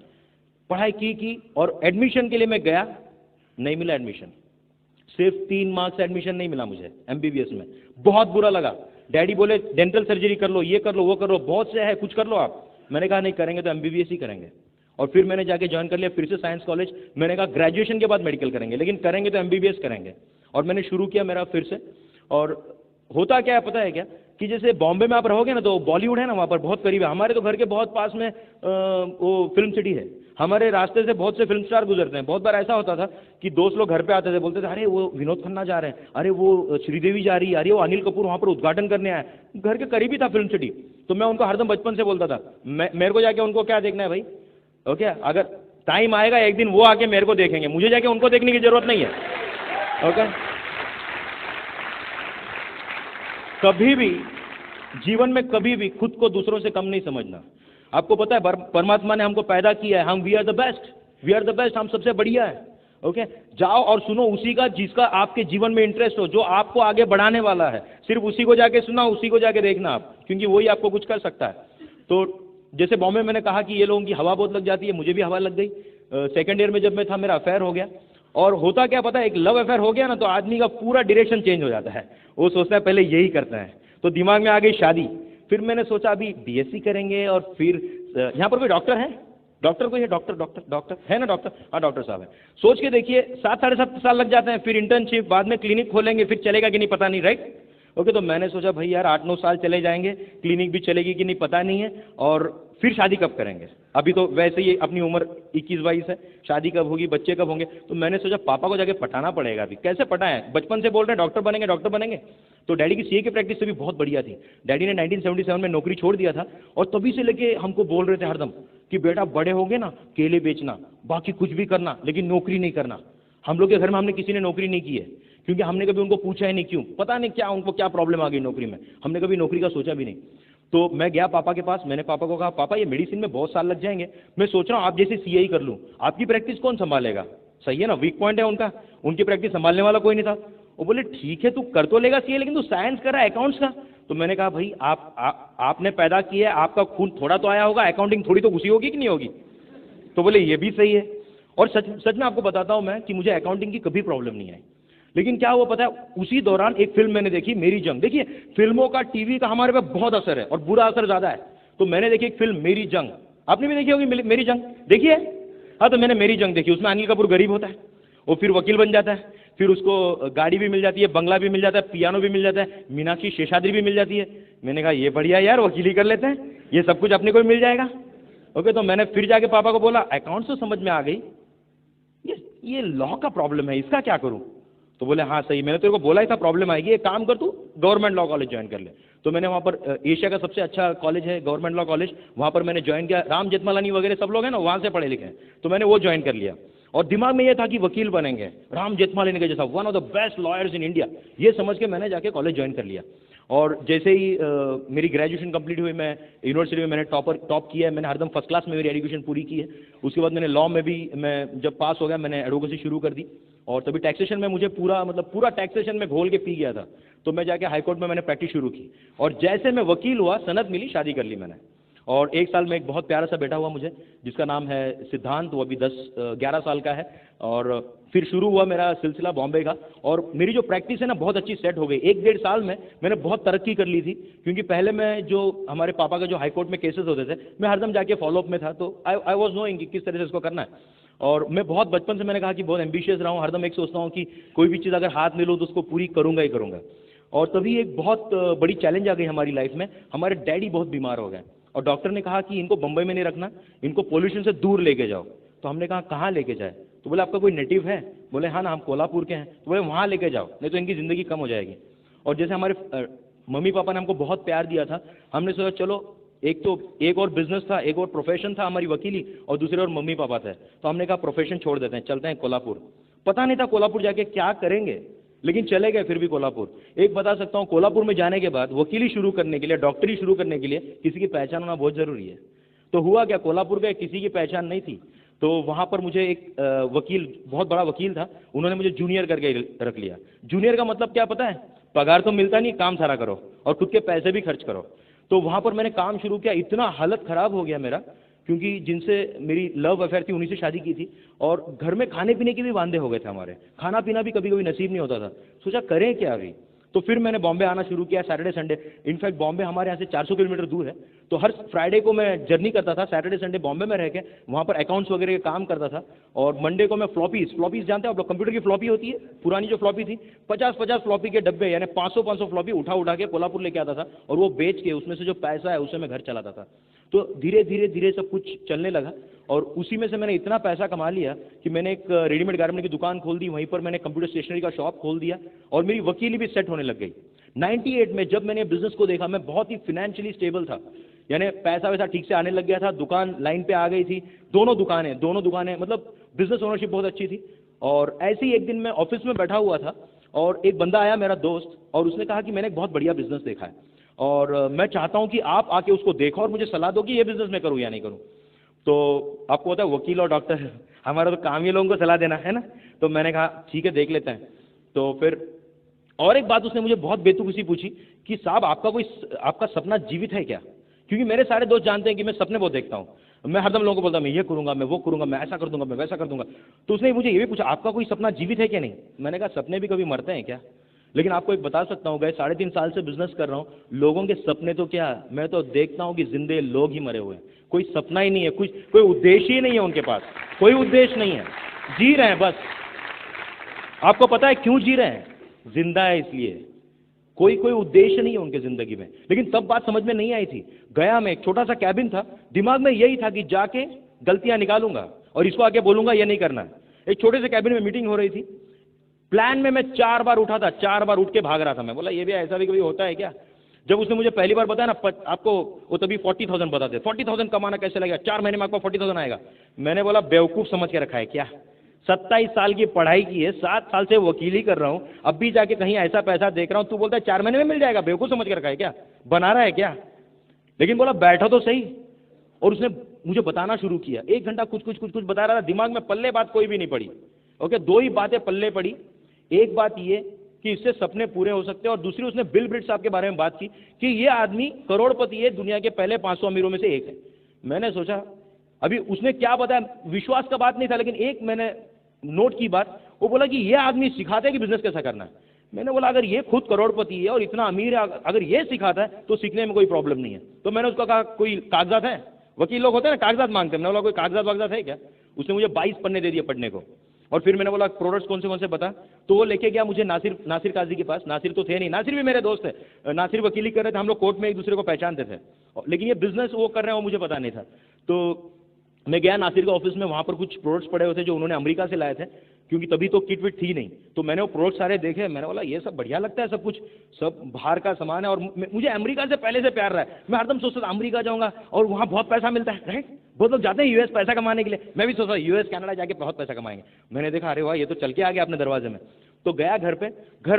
पढ़ाई की और एडमिशन के लिए मैं गया, नहीं मिला एडमिशन, सिर्फ 3 मार्क्स से एडमिशन नहीं मिला मुझे एमबीबीएस में। बहुत बुरा लगा। डैडी बोले डेंटल सर्जरी कर लो, ये कर लो, वो कर लो, बहुत से है, कुछ कर लो आप। मैंने कहा नहीं, करेंगे तो एमबीबीएस ही करेंगे। और फिर मैंने जाके ज्वाइन कर लिया फिर से साइंस कॉलेज। मैंने कहा ग्रेजुएशन के बाद मेडिकल करेंगे, लेकिन करेंगे तो एमबीबीएस करेंगे। और मैंने शुरू किया मेरा फिर से। और होता क्या है पता है क्या, कि जैसे बॉम्बे में आप रहोगे ना, तो बॉलीवुड है ना वहाँ पर बहुत करीब है। हमारे तो घर के बहुत पास में वो फिल्म सिटी है। हमारे रास्ते से बहुत से फिल्म स्टार गुजरते हैं। बहुत बार ऐसा होता था कि दोस्त लोग घर पे आते थे, बोलते थे अरे वो विनोद खन्ना जा रहे हैं, अरे वो श्रीदेवी जा रही है, अरे वो अनिल कपूर वहाँ पर उद्घाटन करने आया। घर के करीब ही था फिल्म सिटी। तो मैं उनको हरदम बचपन से बोलता था, मेरे को जाके उनको क्या देखना है भाई, ओके, अगर टाइम आएगा एक दिन वो आके मेरे को देखेंगे, मुझे जाके उनको देखने की जरूरत नहीं है। ओके, कभी भी जीवन में कभी भी खुद को दूसरों से कम नहीं समझना। आपको पता है परमात्मा ने हमको पैदा किया है, हम वी आर द बेस्ट, हम सबसे बढ़िया है। ओके, जाओ और सुनो उसी का जिसका आपके जीवन में इंटरेस्ट हो, जो आपको आगे बढ़ाने वाला है, सिर्फ उसी को जाके सुना, उसी को जाके देखना आप, क्योंकि वही आपको कुछ कर सकता है। तो जैसे बॉम्बे मैंने कहा कि ये लोगों की हवा बहुत लग जाती है, मुझे भी हवा लग गई। सेकेंड ईयर में जब मैं था, मेरा अफेयर हो गया। और होता क्या पता है, एक लव अफेयर हो गया ना, तो आदमी का पूरा डायरेक्शन चेंज हो जाता है। वो सोचता है पहले यही करता है, तो दिमाग में आ गई शादी। फिर मैंने सोचा अभी बीएससी करेंगे, और फिर यहाँ पर कोई डॉक्टर है? डॉक्टर को, ये डॉक्टर डॉक्टर डॉक्टर है ना, डॉक्टर, हाँ डॉक्टर साहब है। सोच के देखिए 7-7.5 साल लग जाते हैं, फिर इंटर्नशिप, बाद में क्लिनिक खोलेंगे, फिर चलेगा कि नहीं पता नहीं, राइट। ओके, तो मैंने सोचा भाई यार 8-9 साल चले जाएंगे, क्लिनिक भी चलेगी कि नहीं पता नहीं है, और फिर शादी कब करेंगे, अभी तो वैसे ही अपनी उम्र 21-22 है, शादी कब होगी, बच्चे कब होंगे। तो मैंने सोचा पापा को जाके पटाना पड़ेगा। अभी कैसे पटाएं, बचपन से बोल रहे हैं डॉक्टर बनेंगे डॉक्टर बनेंगे। तो डैडी की सीए की प्रैक्टिस से भी बहुत बढ़िया थी। डैडी ने 1977 में नौकरी छोड़ दिया था, और तभी से लेके हमको बोल रहे थे हरदम कि बेटा बड़े होगे ना केले बेचना, बाकी कुछ भी करना, लेकिन नौकरी नहीं करना। हम लोग के घर में हमने किसी ने नौकरी नहीं की है, क्योंकि हमने कभी उनको पूछा ही नहीं क्यों, पता नहीं क्या उनको क्या प्रॉब्लम आ गई नौकरी में, हमने कभी नौकरी का सोचा भी नहीं। तो मैं गया पापा के पास, मैंने पापा को कहा पापा ये मेडिसिन में बहुत साल लग जाएंगे, मैं सोच रहा हूँ आप जैसे सीए ही कर लूँ, आपकी प्रैक्टिस कौन संभालेगा, सही है ना, वीक पॉइंट है उनका, उनकी प्रैक्टिस संभालने वाला कोई नहीं था। वो बोले ठीक है तू कर तो लेगा सीए, लेकिन तू साइंस कर रहा है अकाउंट्स का। तो मैंने कहा भाई आपने पैदा किया है, आपका खून थोड़ा तो आया होगा, अकाउंटिंग थोड़ी तो घुसी होगी कि नहीं होगी। तो बोले ये भी सही है, और सच में आपको बताता हूँ मैं कि मुझे अकाउंटिंग की कभी प्रॉब्लम नहीं आई। लेकिन क्या हुआ पता है, उसी दौरान एक फिल्म मैंने देखी, मेरी जंग। देखिए फिल्मों का टीवी का हमारे पे बहुत असर है, और बुरा असर ज्यादा है। तो मैंने देखी एक फिल्म मेरी जंग, आपने भी देखी होगी मेरी जंग, देखिए। हाँ, तो मैंने मेरी जंग देखी। उसमें अनिल कपूर गरीब होता है, वो फिर वकील बन जाता है, फिर उसको गाड़ी भी मिल जाती है, बंगला भी मिल जाता है, पियानो भी मिल जाता है, मीनाक्षी शेषाद्री भी मिल जाती है। मैंने कहा ये बढ़िया यार, वकीली कर लेते हैं, ये सब कुछ अपने को भी मिल जाएगा। ओके, तो मैंने फिर जाके पापा को बोला अकाउंट्स तो समझ में आ गई, ये लॉ का प्रॉब्लम है, इसका क्या करूं। तो बोले हाँ सही, मैंने तेरे को बोला ही था प्रॉब्लम आएगी, एक काम कर तू गवर्नमेंट लॉ कॉलेज ज्वाइन कर ले। तो मैंने वहाँ पर, एशिया का सबसे अच्छा कॉलेज है गवर्नमेंट लॉ कॉलेज, वहाँ पर मैंने ज्वाइन किया। राम जेठमलानी वगैरह सब लोग हैं ना वहाँ से पढ़े लिखे हैं, तो मैंने वो ज्वाइन कर लिया। और दिमाग में ये था कि वकील बनेंगे राम जेठमलानी के जैसा, one of the best lawyers in India, ये समझ के मैंने जाके कॉलेज ज्वाइन कर लिया। और जैसे ही मेरी ग्रेजुएशन कंप्लीट हुई, मैं यूनिवर्सिटी में मैंने टॉप किया है, मैंने हरदम फर्स्ट क्लास में मेरी एजुकेशन पूरी की है। उसके बाद मैंने लॉ में भी, मैं जब पास हो गया मैंने एडवोकेसी शुरू कर दी, और तभी टैक्सेशन में मुझे पूरा टैक्सेशन में घोल के पी गया था। तो मैं जाके हाई कोर्ट में मैंने प्रैक्टिस शुरू की, और जैसे मैं वकील हुआ सनद मिली, शादी कर ली मैंने। और 1 साल में एक बहुत प्यारा सा बेटा हुआ मुझे, जिसका नाम है सिद्धांत, वो अभी 10-11 साल का है। और फिर शुरू हुआ मेरा सिलसिला बॉम्बे का, और मेरी जो प्रैक्टिस है ना बहुत अच्छी सेट हो गई। 1-1.5 साल में मैंने बहुत तरक्की कर ली थी, क्योंकि पहले मैं जो हमारे पापा का जो हाई कोर्ट में केसेस होते थे, मैं हरदम जाके फॉलोअप में था, तो आई वॉज नोइंग कि किस तरह से इसको करना है। और मैं बहुत बचपन से, मैंने कहा कि बहुत एम्बिशियस रहा हूँ, हरदम एक सोचता हूँ कि कोई भी चीज़ अगर हाथ में लो तो उसको पूरी करूँगा ही करूँगा। और तभी एक बहुत बड़ी चैलेंज आ गई हमारी लाइफ में, हमारे डैडी बहुत बीमार हो गए, और डॉक्टर ने कहा कि इनको बम्बई में नहीं रखना, इनको पोल्यूशन से दूर लेके जाओ। तो हमने कहा कहाँ लेके जाए, तो बोले आपका कोई नेटिव है, बोले हाँ ना हम कोल्हापुर के हैं, तो बोले वहाँ लेके जाओ, नहीं तो इनकी ज़िंदगी कम हो जाएगी। और जैसे हमारे मम्मी पापा ने हमको बहुत प्यार दिया था, हमने सोचा चलो एक और बिजनेस था, एक और प्रोफेशन था हमारी वकीली, और दूसरे और मम्मी पापा थे, तो हमने कहा प्रोफेशन छोड़ देते हैं, चलते हैं कोल्हापुर। पता नहीं था कोल्हापुर जाके क्या करेंगे, लेकिन चले गए फिर भी कोल्हापुर। एक बता सकता हूँ, कोल्हापुर में जाने के बाद वकीली शुरू करने के लिए, डॉक्टरी शुरू करने के लिए किसी की पहचान होना बहुत ज़रूरी है। तो हुआ क्या, कोल्हापुर गए, किसी की पहचान नहीं थी, तो वहाँ पर मुझे एक वकील, बहुत बड़ा वकील था, उन्होंने मुझे जूनियर करके रख लिया। जूनियर का मतलब क्या पता है, पगार तो मिलता नहीं, काम सारा करो और खुद के पैसे भी खर्च करो। तो वहाँ पर मैंने काम शुरू किया, इतना हालत ख़राब हो गया मेरा, क्योंकि जिनसे मेरी लव अफेयर थी उन्हीं से शादी की थी, और घर में खाने पीने के भी वांदे हो गए थे हमारे, खाना पीना भी कभी कभी नसीब नहीं होता था। सोचा करें क्या अभी, तो फिर मैंने बॉम्बे आना शुरू किया सैटरडे संडे। इनफैक्ट बॉम्बे हमारे यहाँ से 400 किलोमीटर दूर है, तो हर फ्राइडे को मैं जर्नी करता था, सैटरडे संडे बॉम्बे में रह के वहाँ पर अकाउंट्स वगैरह का काम करता था। और मंडे को मैं फ्लॉपीज जानते हैं आप लोग, कंप्यूटर की फ्लॉपी होती है, पुरानी जो फ्लॉपी थी, 50-50 फ्लॉपी के डब्बे, यानी 500-500 फ्लॉपी उठा के कोल्हापुर लेके आता था, और वो बेच के उसमें से जो पैसा है उससे मैं घर चलाता था। तो धीरे धीरे सब कुछ चलने लगा, और उसी में से मैंने इतना पैसा कमा लिया कि मैंने एक रेडीमेड गारमेंट की दुकान खोल दी, वहीं पर मैंने कंप्यूटर स्टेशनरी का शॉप खोल दिया, और मेरी वकीली भी सेट होने लग गई। 98 में जब मैंने बिजनेस को देखा, मैं बहुत ही फिनेंशियली स्टेबल था, यानी पैसा वैसा ठीक से आने लग गया था, दुकान लाइन पे आ गई थी, दोनों दुकानें मतलब बिजनेस ओनरशिप बहुत अच्छी थी। और ऐसे ही एक दिन मैं ऑफिस में बैठा हुआ था, और एक बंदा आया मेरा दोस्त, और उसने कहा कि मैंने एक बहुत बढ़िया बिजनेस देखा है, और मैं चाहता हूं कि आप आके उसको देखो और मुझे सलाह दो कि ये बिजनेस मैं करूं या नहीं करूं। तो आपको पता है वकील और डॉक्टर, हमारा तो काम ही लोगों को सलाह देना है ना। तो मैंने कहा ठीक है देख लेते हैं। तो फिर और एक बात उसने मुझे बहुत बेतुकी पूछी कि साहब आपका सपना जीवित है क्या, क्योंकि मेरे सारे दोस्त जानते हैं कि मैं सपने बहुत देखता हूँ, मैं हरदम लोगों को बोलता हूँ मैं ये करूंगा, मैं वो करूंगा, मैं ऐसा कर दूंगा, मैं वैसा कर दूंगा। तो उसने मुझे ये भी पूछा आपका कोई सपना जीवित है क्या नहीं। मैंने कहा सपने भी कभी मरते हैं क्या, लेकिन आपको एक बता सकता हूँ, गए 3.5 साल से बिजनेस कर रहा हूँ, लोगों के सपने तो क्या, मैं तो देखता हूँ कि जिंदे लोग ही मरे हुए हैं, कोई सपना ही नहीं है, कुछ कोई उद्देश्य ही नहीं है उनके पास, कोई उद्देश्य नहीं है, जी रहे हैं बस। आपको पता है क्यों जी रहे हैं? जिंदा है इसलिए, कोई कोई उद्देश्य नहीं है उनके जिंदगी में। लेकिन तब बात समझ में नहीं आई थी। गया मैं, एक छोटा सा कैबिन था, दिमाग में यही था कि जाके गलतियां निकालूंगा और इसको आके बोलूंगा ये नहीं करना है। एक छोटे से कैबिन में मीटिंग हो रही थी, प्लान में मैं 4 बार उठा था, 4 बार उठ के भाग रहा था। मैं बोला ये भी ऐसा भी कभी होता है क्या? जब उसने मुझे पहली बार बताया ना, आपको वो तभी 40,000 बताते, 40,000 कमाना कैसे लगेगा, 4 महीने में आपको 40,000 आएगा। मैंने बोला बेवकूफ समझ के रखा है क्या? 27 साल की पढ़ाई की है, 7 साल से वकीली कर रहा हूं, अब भी जाके कहीं ऐसा पैसा देख रहा हूं, तू बोलता है 4 महीने में मिल जाएगा, बेवकूफ समझ के रखा है क्या? बना रहा है क्या? लेकिन बोला बैठा तो सही। और उसने मुझे बताना शुरू किया, 1 घंटा कुछ बता रहा था, दिमाग में पल्ले बात कोई भी नहीं पड़ी। ओके, 2 ही बातें पल्ले पड़ी। एक बात ये कि इससे सपने पूरे हो सकते हैं, और दूसरी उसने बिल गेट्स साहब के बारे में बात की कि ये आदमी करोड़पति है, दुनिया के पहले 500 अमीरों में से एक है। मैंने सोचा, अभी उसने क्या बताया, विश्वास का बात नहीं था, लेकिन एक मैंने नोट की बात, वो बोला कि ये आदमी सिखाता है कि बिजनेस कैसा करना है। मैंने बोला अगर ये खुद करोड़पति है और इतना अमीर है, अगर ये सिखाता है तो सीखने में कोई प्रॉब्लम नहीं है। तो मैंने उसको कहा कोई कागजात है? वकील लोग होते हैं ना, कागजात मांगते हैं। मैंने बोला कोई कागजात वागजात है क्या? उसने मुझे 22 पन्ने दे दिए पढ़ने को। और फिर मैंने बोला प्रोडक्ट्स कौन से बता, तो वो लेके गया मुझे नासिर काजी के पास। नासिर तो थे नहीं, नासिर भी मेरे दोस्त है, नासिर वकीली कर रहे थे, हम लोग कोर्ट में एक दूसरे को पहचानते थे, लेकिन ये बिजनेस वो कर रहे हैं वो मुझे पता नहीं था। तो मैं गया नासिर के ऑफिस में, वहाँ पर कुछ प्रोडक्ट्स पड़े हुए थे जो उन्होंने अमेरिका से लाए थे, क्योंकि तभी तो किट विट थी नहीं। तो मैंने वो प्रोडक्ट सारे देखे, मैंने बोला ये सब बढ़िया लगता है, सब कुछ सब बाहर का सामान है, और मुझे अमेरिका से पहले से प्यार रहा है। मैं हरदम सोचता था अमेरिका जाऊंगा और वहाँ बहुत पैसा मिलता है, राइट? बहुत लोग जाते हैं यूएस पैसा कमाने के लिए, मैं भी सोचता यूएस कनाडा जाके बहुत पैसा कमाएंगे। मैंने देखा अरे वाह ये तो चल के आ गया अपने दरवाजे में। तो गया घर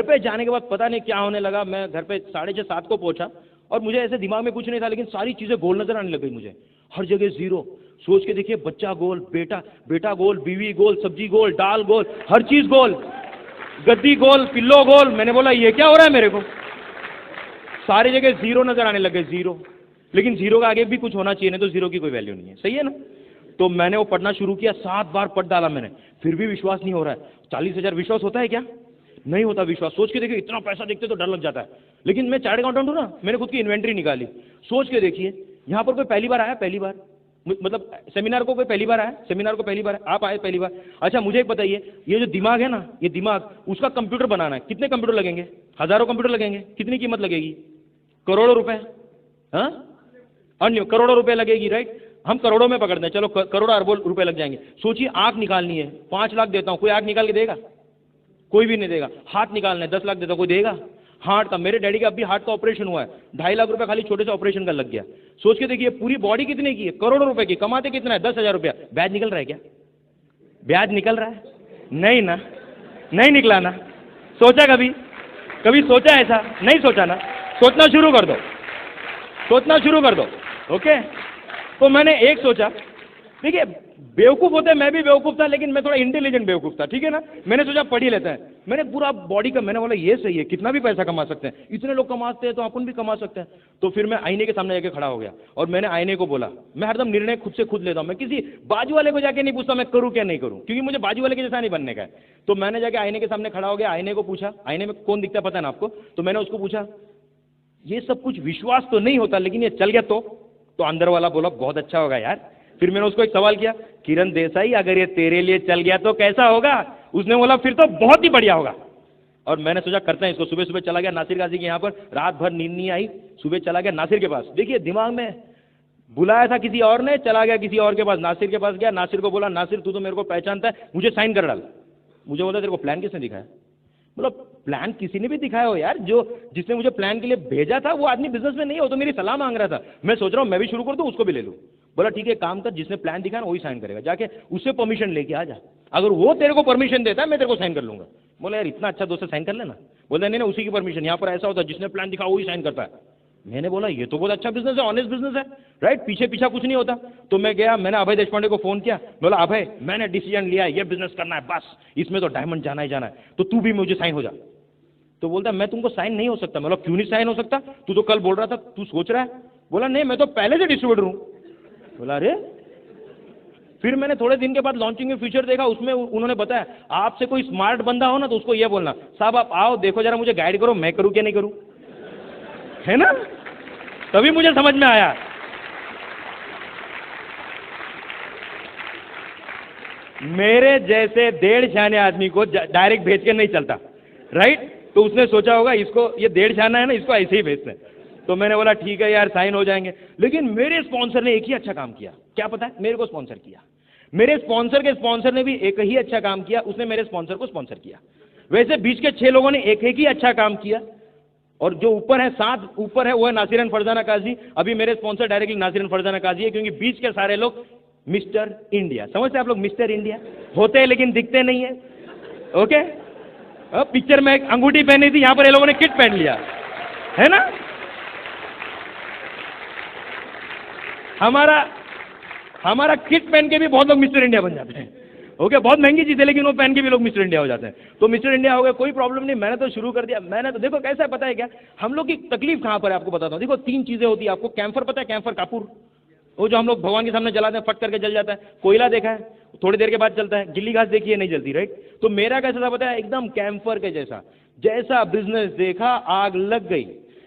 पे जाने के बाद पता नहीं क्या होने लगा, मैं घर पे 6:30-7 को पहुंचा, और मुझे ऐसे दिमाग में कुछ नहीं था, लेकिन सारी चीजें गोल नजर आने लग गई मुझे, हर जगह जीरो। सोच के देखिए, बच्चा गोल, बेटा गोल, बीवी गोल, सब्जी गोल, दाल गोल, हर चीज गोल, गद्दी गोल, पिल्लो गोल। मैंने बोला ये क्या हो रहा है मेरे को? सारी जगह जीरो नजर आने लगे, जीरो। लेकिन जीरो का आगे भी कुछ होना चाहिए, नहीं तो जीरो की कोई वैल्यू नहीं है, सही है ना? तो मैंने वो पढ़ना शुरू किया, 7 बार पढ़ डाला मैंने, फिर भी विश्वास नहीं हो रहा है। 40,000 विश्वास होता है क्या? नहीं होता विश्वास। सोच के देखिए, इतना पैसा देखते तो डर लग जाता है। लेकिन मैं चार्ट अकाउंटेंट हूं ना, मैंने खुद की इन्वेंट्री निकाली। सोच के देखिए, यहां पर कोई पहली बार आया, पहली बार मतलब सेमिनार को कोई पहली बार आया, सेमिनार को पहली बार आप आए पहली बार। अच्छा मुझे एक बताइए, ये जो दिमाग है ना, ये दिमाग, उसका कंप्यूटर बनाना है, कितने कंप्यूटर लगेंगे? हजारों कंप्यूटर लगेंगे। कितनी कीमत लगेगी? करोड़ों रुपए। हाँ, अन्य करोड़ों रुपए लगेगी, राइट? हम करोड़ों में पकड़ते हैं, चलो करोड़ों अरबों रुपए लग जाएंगे। सोचिए आंख निकालनी है, 5 लाख देता हूं, कोई आंख निकाल के देगा? कोई भी नहीं देगा। हाथ निकालना है, 10 लाख देता हूं, कोई देगा? हार्ट का, मेरे डैडी का अभी हार्ट का ऑपरेशन हुआ है, 2.5 लाख रुपए खाली छोटे से ऑपरेशन का लग गया। सोच के देखिए, पूरी बॉडी कितने की है? करोड़ों रुपए की। कमाते कितना है? 10,000 रुपया। ब्याज निकल रहा है क्या? ब्याज निकल रहा है? नहीं ना, नहीं निकला ना। सोचा कभी सोचा ऐसा? नहीं सोचा ना। सोचना शुरू कर दो, सोचना शुरू कर दो। ओके, तो मैंने एक सोचा, देखिए बेवकूफ होते, मैं भी बेवकूफ था, लेकिन मैं थोड़ा इंटेलिजेंट बेवकूफ था, ठीक है ना? मैंने सोचा पढ़ ही लेते हैं। मैंने पूरा बॉडी का, मैंने बोला ये सही है, कितना भी पैसा कमा सकते हैं, इतने लोग कमाते हैं तो अपन भी कमा सकते हैं। तो फिर मैं आईने के सामने जाके खड़ा हो गया और मैंने आईने को बोला, मैं हरदम निर्णय खुद से खुद लेता हूं, मैं किसी बाजू वाले को जाके नहीं पूछता मैं करूं क्या नहीं करूं, क्योंकि मुझे बाजू वाले के जैसा नहीं बनने का है। तो मैंने जाके आईने के सामने खड़ा हो गया, आईने को पूछा, आईने में कौन दिखता पता ना आपको, तो मैंने उसको पूछा ये सब कुछ विश्वास तो नहीं होता, लेकिन ये चल गया तो अंदर वाला बोला बहुत अच्छा होगा यार। फिर मैंने उसको एक सवाल किया, किरण देसाई अगर ये तेरे लिए चल गया तो कैसा होगा? उसने बोला फिर तो बहुत ही बढ़िया होगा। और मैंने सोचा करते हैं इसको। सुबह सुबह चला गया नासिर काजी के यहाँ पर, रात भर नींद नहीं आई, सुबह चला गया नासिर के पास। देखिए दिमाग में बुलाया था किसी और ने, चला गया किसी और के पास, नासिर के पास गया, नासिर को बोला नासिर तू तो मेरे को पहचानता है, मुझे साइन कर डाल। मुझे बोला तेरे को प्लान किसने दिखाया? मतलब प्लान किसी ने भी दिखाया हो यार, जो जिसने मुझे प्लान के लिए भेजा था वो आदमी बिजनेस में नहीं हो, तो मेरी सलाह मांग रहा था। मैं सोच रहा हूँ मैं भी शुरू कर दूं, उसको भी ले लूं। बोला ठीक है काम कर, जिसने प्लान दिखाया ना वही साइन करेगा, जाके उससे परमिशन लेके आ जा, अगर वो तेरे को परमिशन देता है मैं तेरे को साइन कर लूंगा। बोला यार इतना अच्छा दोस्त है साइन कर लेना। बोला नहीं उसी की परमिशन, यहाँ पर ऐसा होता है जिसने प्लान दिखा वही साइन करता है। मैंने बोला ये तो बहुत अच्छा बिजनेस है, ऑनेस्ट बिजनेस है, राइट? पीछे कुछ नहीं होता। तो मैं गया, मैंने अभय देशपांडे को फोन किया, बोला अभय मैंने डिसीजन लिया है, ये बिजनेस करना है बस, इसमें तो डायमंड जाना ही जाना है, तो तू भी मुझे साइन हो जा। तो बोलता मैं तुमको साइन नहीं हो सकता। मतलब क्यों नहीं साइन हो सकता? तू तो कल बोल रहा था तू सोच रहा है। बोला नहीं मैं तो पहले से डिस्ट्रीब्यूटर हूं। बोला अरे फिर मैंने थोड़े दिन के बाद लॉन्चिंग में फीचर देखा, उसमें उन्होंने बताया आपसे कोई स्मार्ट बंदा हो ना तो उसको ये बोलना, साहब आप आओ देखो जरा मुझे गाइड करो, मैं करूं क्या नहीं करूं, है ना। तभी मुझे समझ में आया। मेरे जैसे 1.5 छाने आदमी को डायरेक्ट भेज के नहीं चलता, राइट। तो उसने सोचा होगा इसको ये 1.5 छाना है ना, इसको ऐसे ही भेजते हैं। तो मैंने बोला ठीक है यार, साइन हो जाएंगे। लेकिन मेरे स्पॉन्सर ने एक ही अच्छा काम किया, क्या पता है, मेरे को स्पॉन्सर किया। मेरे स्पॉन्सर के स्पॉन्सर ने भी एक ही अच्छा काम किया, उसने मेरे स्पॉन्सर को स्पॉन्सर किया। वैसे बीच के 6 लोगों ने एक ही अच्छा काम किया, और जो ऊपर है 7 ऊपर है वो है नासिर एंड फरजाना काजी। अभी मेरे sponsor directly Nasir and Farzana Kazi है, क्योंकि बीच के सारे लोग मिस्टर इंडिया, समझते हैं आप लोग, मिस्टर इंडिया होते हैं लेकिन दिखते नहीं है। ओके, पिक्चर में एक अंगूठी पहनी थी, यहां पर ये लोगों ने किट पहन लिया, है ना। हमारा किट पहन के भी बहुत लोग मिस्टर इंडिया बन जाते हैं। ओके, बहुत महंगी चीज है लेकिन वो पहन के भी लोग मिस्टर इंडिया हो जाते हैं। तो मिस्टर इंडिया हो गए, कोई प्रॉब्लम नहीं, मैंने तो शुरू कर दिया। मैंने तो देखो कैसा है पता है क्या, हम लोग की तकलीफ कहां पर है आपको बताता हूं। देखो 3 चीजें होती है। आपको कैंफर पता है, कैंफर कापूर, वो जो हम लोग भगवान के सामने जलाते हैं, फट करके जल जाता है। कोयला देखा है, थोड़ी देर के बाद चलता है। गिल्ली घास देखी है, नहीं जलती, राइट। तो मेरा कैसा था पता है, एकदम कैंफर के जैसा बिजनेस देखा, आग लग गई।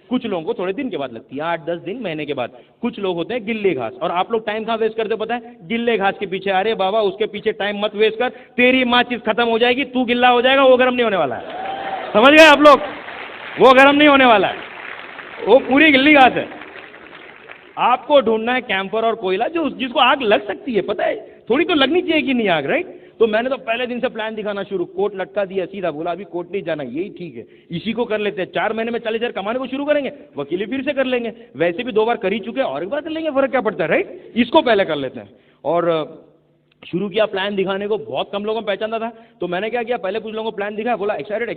कुछ लोगों को थोड़े दिन के बाद लगती है, 8-10 दिन, महीने के बाद। कुछ लोग होते हैं गिल्ले घास, और आप लोग टाइम कहां वेस्ट करते हो पता है, गिल्ले घास के पीछे। अरे बाबा उसके पीछे टाइम मत वेस्ट कर, तेरी माँ चीज खत्म हो जाएगी, तू गिल्ला हो जाएगा, वो गर्म नहीं होने वाला है। समझ गए आप लोग, वो गर्म नहीं होने वाला है, वो पूरी गिल्ली घास है। आपको ढूंढना है कैंपर और कोयला, जो जिसको आग लग सकती है, पता है, थोड़ी तो लगनी चाहिए कि नहीं आग, राइट। तो मैंने तो पहले दिन से प्लान दिखाना शुरू, कोट लटका दिया सीधा, बोला अभी कोट नहीं जाना, यही ठीक है, इसी को कर लेते हैं। 4 महीने में 40,000 कमाने को शुरू करेंगे, वकीली फिर से कर लेंगे, वैसे भी 2 बार कर ही चुके, और एक बार कर लेंगे, फर्क क्या पड़ता है, राइट। इसको पहले कर लेते हैं। और शुरू किया प्लान दिखाने को, बहुत कम लोगों को पहचानता था। तो मैंने क्या किया, पहले कुछ लोगों को प्लान दिखाया, बोला एक्साइटेड,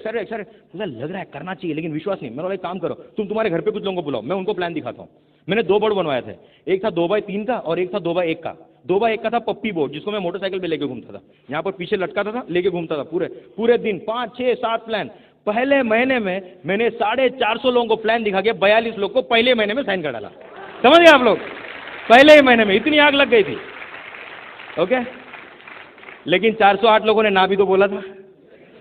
मुझे लग रहा है करना चाहिए लेकिन विश्वास नहीं। मैंने बोला एक काम करो, तुम्हारे घर पे कुछ लोगों को बुलाओ, मैं उनको प्लान दिखाता हूँ। मैंने 2 बोर्ड बनवाए थे, एक था 2x3 का और एक था 2x1 का। 2x1 का था पप्पी बोर्ड, जिसको मैं मोटरसाइकिल पे लेके घूमता था, यहाँ पर पीछे लटकाता था, लेके घूमता था पूरे दिन, 5, 6, 7 प्लान। पहले महीने में मैंने 450 लोगों को प्लान दिखा के 42 लोग को पहले महीने में साइन कर डाला। समझ गए आप लोग, पहले ही महीने में इतनी आग लग गई थी। ओके, लेकिन 408 लोगों ने ना भी तो बोला था।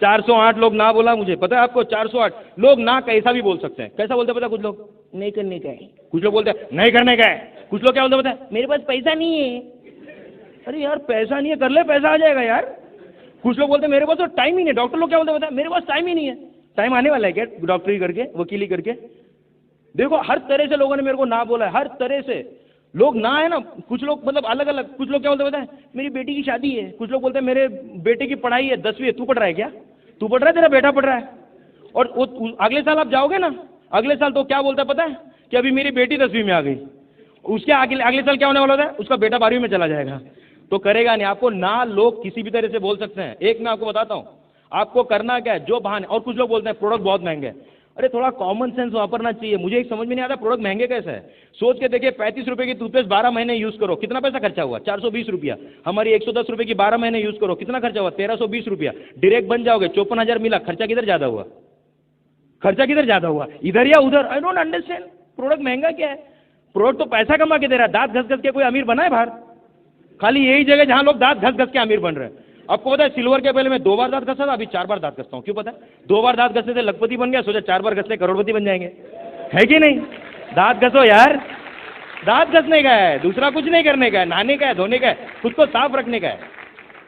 408 लोग ना बोला, मुझे पता है आपको, 408 लोग ना कैसा भी बोल सकते हैं। कैसा बोलते पता है, कुछ लोग नहीं करने का है, कुछ लोग बोलते हैं नहीं करने का है, कुछ लोग क्या बोलते पता है, मेरे पास पैसा नहीं है। अरे यार पैसा नहीं है, कर ले, पैसा आ जाएगा यार। कुछ लोग बोलते हैं मेरे पास तो टाइम ही नहीं। डॉक्टर लोग क्या बोलते पता है, मेरे पास टाइम ही नहीं है। टाइम आने वाला है क्या डॉक्टरी करके, वकीली करके। देखो हर तरह से लोगों ने मेरे को ना बोला है, हर तरह से लोग ना है ना। कुछ लोग मतलब अलग अलग, कुछ लोग क्या बोलते हैं, मेरी बेटी की शादी है, कुछ लोग बोलते हैं मेरे बेटे की पढ़ाई है, 10वीं है, तू पढ़ रहा है क्या, तू पढ़ रहा है, तेरा बेटा पढ़ रहा है। और अगले साल आप जाओगे ना, अगले साल तो क्या बोलता है पता है, कि अभी मेरी बेटी 10वीं में आ गई। उसके अगले साल क्या होने वाला है, उसका बेटा 12वीं में चला जाएगा। तो करेगा नहीं। आपको ना लोग किसी भी तरह से बोल सकते हैं। एक मैं आपको बताता हूं, आपको करना क्या है, जो बहाने। और कुछ लोग बोलते हैं प्रोडक्ट बहुत महंगे हैं। अरे थोड़ा कॉमन सेंस वापरना चाहिए। मुझे एक समझ में नहीं आता प्रोडक्ट महंगे कैसे है। सोच के देखिए, 35 रुपए की टूथपेस्ट 12 महीने यूज करो, कितना पैसा खर्चा हुआ, 420 रुपया। हमारी 110 रुपए की 12 महीने यूज करो, कितना खर्चा हुआ, 1320 रुपया। डायरेक्ट बन जाओगे, 54,000 मिला, खर्चा किधर ज्यादा हुआ, खर्चा किधर ज्यादा हुआ, इधर या उधर। आई डोंट अंडरस्टैंड, प्रोडक्ट महंगा क्या है, प्रोडक्ट तो पैसा कमा के दे रहा है। दांत घस घस के कोई अमीर बना है बाहर, खाली यही जगह जहां लोग दांत घस घस के अमीर बन रहे हैं। आपको पता है सिल्वर के पहले मैं 2 बार दांत घसा था, अभी 4 बार दांत घसता हूं। क्यों पता है, 2 बार दांत घसने से लखपति बन गया, सोचा 4 बार घसने करोड़पति बन जाएंगे, है कि नहीं। दांत घसो यार, दांत घसने का है, दूसरा कुछ नहीं करने का है, नहाने का है, धोने का है, खुद को साफ रखने का है,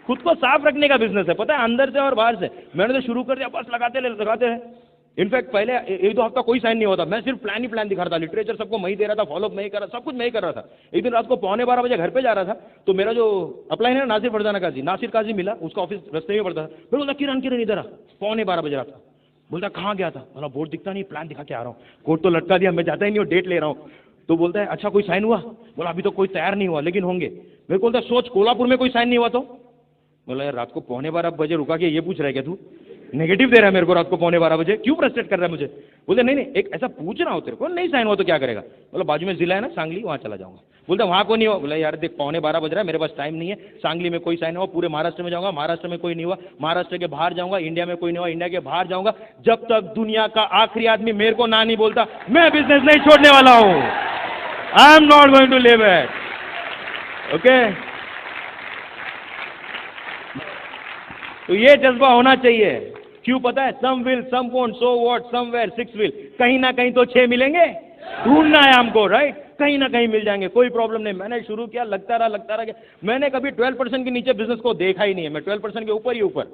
खुद को साफ रखने का बिजनेस है, पता है, अंदर से और बाहर से। मैंने तो शुरू कर दिया, बस लगाते रहे। इनफैक्ट पहले 1-2 हफ्ता कोई साइन नहीं होता, मैं सिर्फ प्लान ही प्लान दिखा रहा था, लिटरेचर सबको मैं ही दे रहा था, फॉलोअप मैं ही कर रहा, सब कुछ मैं ही कर रहा था। एक दिन रात को 11:15 बजे घर पे जा रहा था, तो मेरा जो अपलाइन है ना, नासिर फरजाना काजी, नासिर काजी मिला, उसका ऑफिस रास्ते में पड़ता था। फिर बोला किरण इधर आ, 11:15 बजे रात था। बोलता कहाँ गया था, बोला बोर्ड दिखता नहीं, प्लान दिखा के आ रहा हूँ। कोर्ट तो लटका दिया, मैं जाता ही नहीं हूँ, डेट ले रहा हूँ। तो बोलता है अच्छा कोई साइन हुआ, बोला अभी तो कोई तैयार नहीं हुआ लेकिन होंगे। मेरे को बोलता सोच कोल्हापुर में कोई साइन नहीं हुआ तो। बोला यार रात को 11:15 बजे रुका के ये पूछ रहा है क्या तू, नेगेटिव दे रहा है मेरे को रात को 11:15 बजे, क्यों फ्रस्ट्रेट कर रहा है मुझे। बोलते नहीं एक ऐसा पूछ रहा हो तेरे को, नहीं साइन हुआ तो क्या करेगा। बोला बाजू में जिला है ना सांगली, वहां चला जाऊंगा। बोलता वहां को नहीं हुआ। बोला यार देख 11:15 बज रहा है, मेरे पास टाइम नहीं है, सांगली में कोई साइन हुआ, पूरे महाराष्ट्र में जाऊंगा, महाराष्ट्र में कोई नहीं हुआ, महाराष्ट्र के बाहर जाऊंगा, इंडिया में कोई नहीं हुआ, इंडिया के बाहर जाऊंगा, जब तक दुनिया का आखिरी आदमी मेरे को ना नहीं बोलता मैं बिजनेस नहीं छोड़ने वाला हूं। I am not going to leave it. Okay, तो ये जज्बा होना चाहिए। क्यों पता है? Some will, some won't, so what, somewhere 6 will. कहीं ना कहीं तो 6 मिलेंगे, ढूंढना है हमको, राइट? कहीं ना कहीं मिल जाएंगे, कोई प्रॉब्लम नहीं। मैंने शुरू किया, लगता रहा। मैंने कभी 12% के नीचे बिजनेस को देखा ही नहीं है, मैं 12% के ऊपर ही ऊपर।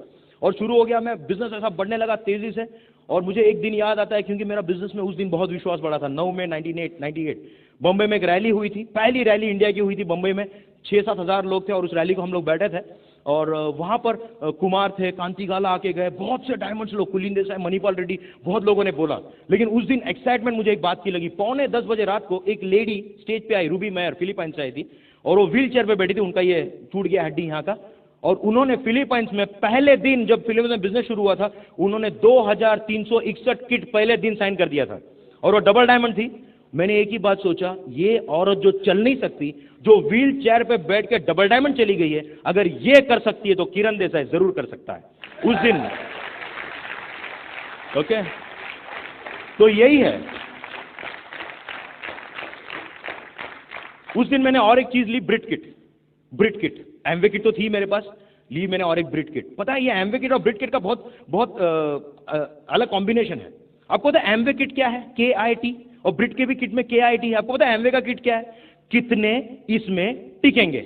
और शुरू हो गया, मैं बिजनेस ऐसा बढ़ने लगा तेजी से। और मुझे एक दिन याद आता है, क्योंकि मेरा बिजनेस में उस दिन बहुत विश्वास बढ़ा था। 9 मई 1998 बॉम्बे में एक रैली हुई थी, पहली रैली इंडिया की हुई थी बॉम्बे में। 6-7 हज़ार लोग थे और उस रैली को हम लोग बैठे थे। और वहां पर कुमार थे, कांति गाला आके गए, बहुत से डायमंड्स लोग, कुलीन देसाई, मणिपाल रेड्डी, बहुत लोगों ने बोला। लेकिन उस दिन एक्साइटमेंट मुझे एक बात की लगी। 9:45 बजे रात को एक लेडी स्टेज पे आई, रूबी मेयर, फिलीपाइंस से आई थी। और वो व्हील चेयर पे बैठी थी, उनका ये टूट गया हड्डी यहाँ का। और उन्होंने फिलीपाइंस में पहले दिन, जब फिलीपाइंस में बिजनेस शुरू हुआ था, उन्होंने 2361 किट पहले दिन साइन कर दिया था। और वो डबल डायमंड थी। मैंने एक ही बात सोचा, ये औरत जो चल नहीं सकती, जो व्हील चेयर पे बैठ के डबल डायमंड चली गई है, अगर ये कर सकती है तो किरण देसाई जरूर कर सकता है उस दिन। ओके, तो यही है। उस दिन मैंने और एक चीज ली, ब्रिट किट। एमवे किट तो थी मेरे पास, ली मैंने और एक ब्रिट किट। पता है, ये एमवे किट और ब्रिट किट का बहुत अलग कॉम्बिनेशन है। आपको पता है एमवे किट क्या है? KIT। और ब्रिट के भी किट में KIT है। आपको पता है एमवे का किट क्या है? कितने इसमें टिकेंगे,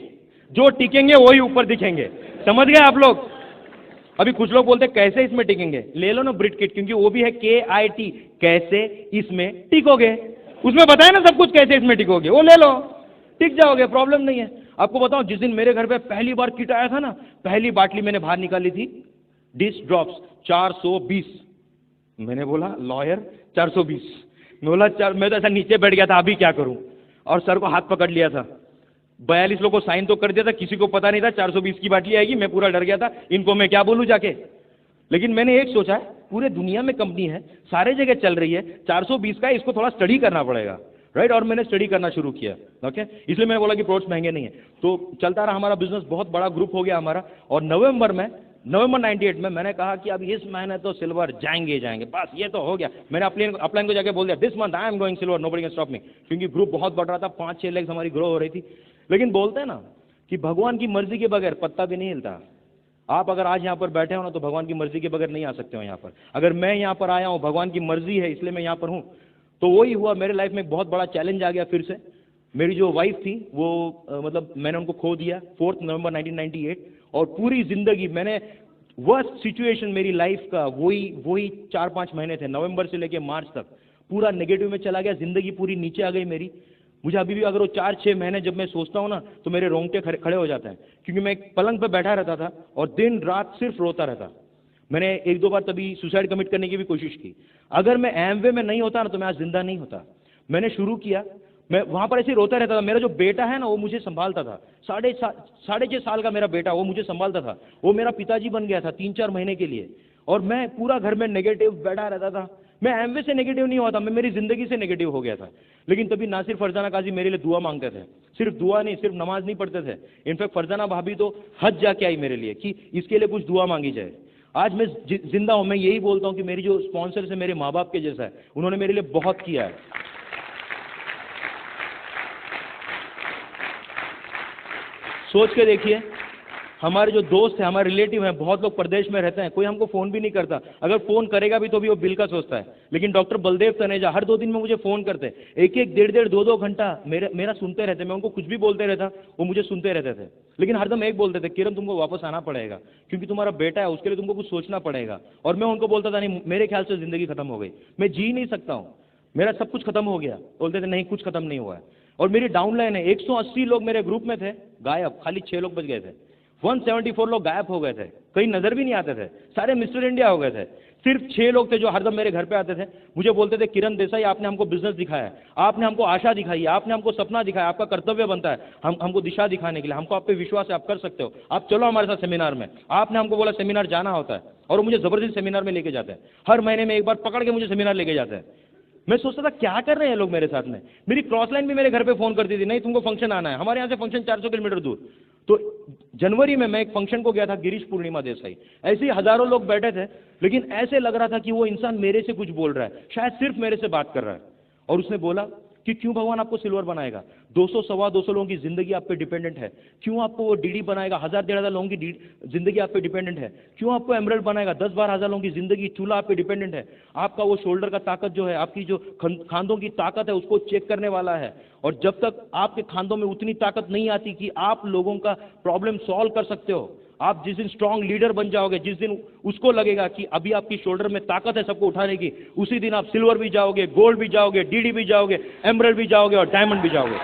जो टिकेंगे वही ऊपर दिखेंगे। समझ गए आप लोग? अभी कुछ लोग बोलते हैं कैसे इसमें टिकेंगे, ले लो ना ब्रिट किट, क्योंकि वो भी है KIT, कैसे इसमें टिकोगे। उसमें बताया ना सब कुछ, कैसे इसमें टिकोगे, वो ले लो, टिक जाओगे, प्रॉब्लम नहीं है। आपको बताऊं, जिस दिन मेरे घर पे पहली बार किट आया था ना, पहली बाटली मैंने बाहर निकाली थी, डिश ड्रॉप्स 420। मैंने बोला लॉयर 420। मैं बोला मैं तो ऐसा नीचे बैठ गया था, अभी क्या करूं। और सर को हाथ पकड़ लिया था। 42 लोगों को साइन तो कर दिया था, किसी को पता नहीं था 420 की बाटली आएगी। मैं पूरा डर गया था, इनको मैं क्या बोलूं जाके। लेकिन मैंने एक सोचा, पूरे दुनिया में कंपनी है, सारे जगह चल रही है, 420 का, इसको थोड़ा स्टडी करना पड़ेगा, राइट? और मैंने स्टडी करना शुरू किया। ओके, इसलिए मैंने बोला कि प्रोडक्ट्स महंगे नहीं है। तो चलता रहा हमारा बिजनेस, बहुत बड़ा ग्रुप हो गया हमारा। और नवंबर 98 में मैंने कहा कि अब इस महीने तो सिल्वर जाएंगे, बस ये तो हो गया। मैंने अपलाइन को जाके बोल दिया, this month I am going silver, nobody can stop me. क्योंकि ग्रुप बहुत बढ़ रहा था, 5-6 लाख हमारी ग्रो हो रही थी। लेकिन बोलते हैं ना कि भगवान की मर्जी के बगैर पत्ता भी नहीं हिलता। आप अगर आज यहाँ पर बैठे हो ना, तो भगवान की मर्जी के बगैर नहीं आ सकते हो यहाँ पर। अगर मैं यहाँ पर आया हूँ, भगवान की मर्जी है, इसलिए मैं यहाँ पर हूँ। तो वही हुआ, मेरे लाइफ में एक बहुत बड़ा चैलेंज आ गया फिर से। मेरी जो वाइफ थी वो मतलब मैंने उनको खो दिया 4 नवंबर 1998। और पूरी जिंदगी मैंने वर्स्ट सिचुएशन मेरी लाइफ का वही 4-5 महीने थे, नवंबर से लेके मार्च तक पूरा नेगेटिव में चला गया। जिंदगी पूरी नीचे आ गई मेरी। मुझे अभी भी अगर वो 4-6 महीने जब मैं सोचता हूँ ना, तो मेरे रोंगटे खड़े हो जाते हैं। क्योंकि मैं एक पलंग पर बैठा रहता था और दिन रात सिर्फ रोता रहता। मैंने 1-2 बार तभी सुसाइड कमिट करने की भी कोशिश की। अगर मैं एमवे में नहीं होता ना, तो मैं आज जिंदा नहीं होता। मैंने शुरू किया, मैं वहां पर ऐसे रोता रहता था। मेरा जो बेटा है ना, वो मुझे संभालता था। 6.5 साल का मेरा बेटा, वो मुझे संभालता था। वो मेरा पिताजी बन गया था 3-4 महीने के लिए। और मैं पूरा घर में नेगेटिव बैठा रहता था। मैं एमवे से नेगेटिव नहीं हुआ था, मैं मेरी जिंदगी से नेगेटिव हो गया था। लेकिन तभी नासिर फरजाना काजी मेरे लिए दुआ मांगते थे। सिर्फ दुआ नहीं, सिर्फ नमाज नहीं पढ़ते थे। इनफैक्ट फरजाना भाभी तो हज जाके आई मेरे लिए कि इसके लिए कुछ दुआ मांगी जाए। आज मैं जिंदा हूं, मैं यही बोलता हूं कि मेरी जो स्पॉन्सर है मेरे माँ बाप के जैसा है। उन्होंने मेरे लिए बहुत किया है। सोच के देखिए, हमारे जो दोस्त हैं, हमारे रिलेटिव हैं, बहुत लोग प्रदेश में रहते हैं, कोई हमको फोन भी नहीं करता। अगर फोन करेगा भी तो भी वो बिल का सोचता है। लेकिन डॉक्टर बलदेव तनेजा हर 2 दिन में मुझे फोन करते, 1-1, 1.5, 2-2 घंटा मेरा सुनते रहते। मैं उनको कुछ भी बोलते रहता, वो मुझे सुनते रहते थे। लेकिन हरदम एक बोलते थे, किरण तुमको वापस आना पड़ेगा, क्योंकि तुम्हारा बेटा है, उसके लिए तुमको कुछ सोचना पड़ेगा। और मैं उनको बोलता था, नहीं, मेरे ख्याल से जिंदगी खत्म हो गई, मैं जी नहीं सकता हूँ, मेरा सब कुछ खत्म हो गया। बोलते थे, नहीं, कुछ खत्म नहीं हुआ है। और मेरी डाउनलाइन है, 180 लोग मेरे ग्रुप में थे, गायब, खाली 6 लोग बच गए थे। 174 लोग गायब हो गए थे, कहीं नजर भी नहीं आते थे, सारे मिस्टर इंडिया हो गए थे। सिर्फ 6 लोग थे जो हरदम मेरे घर पे आते थे। मुझे बोलते थे, किरण देसाई, आपने हमको बिजनेस दिखाया, आपने हमको आशा दिखाई है, आपने हमको सपना दिखाया, आपका कर्तव्य बनता है हमको दिशा दिखाने के लिए, हमको आप पे विश्वास है, आप कर सकते हो, आप चलो हमारे साथ सेमिनार में। आपने हमको बोला सेमिनार जाना होता है, और वो मुझे जबरदस्ती सेमिनार में लेके जाते हैं। हर महीने में एक बार पकड़ के मुझे सेमिनार लेके जाते हैं। मैं सोचता था क्या कर रहे हैं लोग मेरे साथ में। मेरी क्रॉस लाइन भी मेरे घर पे फोन करती थी, नहीं तुमको फंक्शन आना है, हमारे यहाँ से फंक्शन 400 किलोमीटर दूर। तो जनवरी में मैं एक फंक्शन को गया था, गिरीश पूर्णिमा देसाई, ऐसे ही हजारों लोग बैठे थे। लेकिन ऐसे लग रहा था कि वो इंसान मेरे से कुछ बोल रहा है, शायद सिर्फ मेरे से बात कर रहा है। और उसने बोला कि क्यों भगवान आपको सिल्वर बनाएगा। 200 सवा 200 लोगों की जिंदगी आप पे डिपेंडेंट है। क्यों आपको वो डीडी बनाएगा? 1000-1500 लोगों की जिंदगी आप पे डिपेंडेंट है। क्यों आपको एमरल्ड बनाएगा? 10-12 हज़ार लोगों की जिंदगी, चूल्हा आप पे डिपेंडेंट है। आपका वो शोल्डर का ताकत जो है, आपकी जो खांदों की ताकत है, उसको चेक करने वाला है। और जब तक आपके खांदों में उतनी ताकत नहीं आती कि आप लोगों का प्रॉब्लम सॉल्व कर सकते हो, आप जिस दिन स्ट्रांग लीडर बन जाओगे, जिस दिन उसको लगेगा कि अभी आपकी शोल्डर में ताकत है सबको उठाने की, उसी दिन आप सिल्वर भी जाओगे, गोल्ड भी जाओगे, डीडी भी जाओगे, एमरल्ड भी जाओगे और डायमंड भी जाओगे।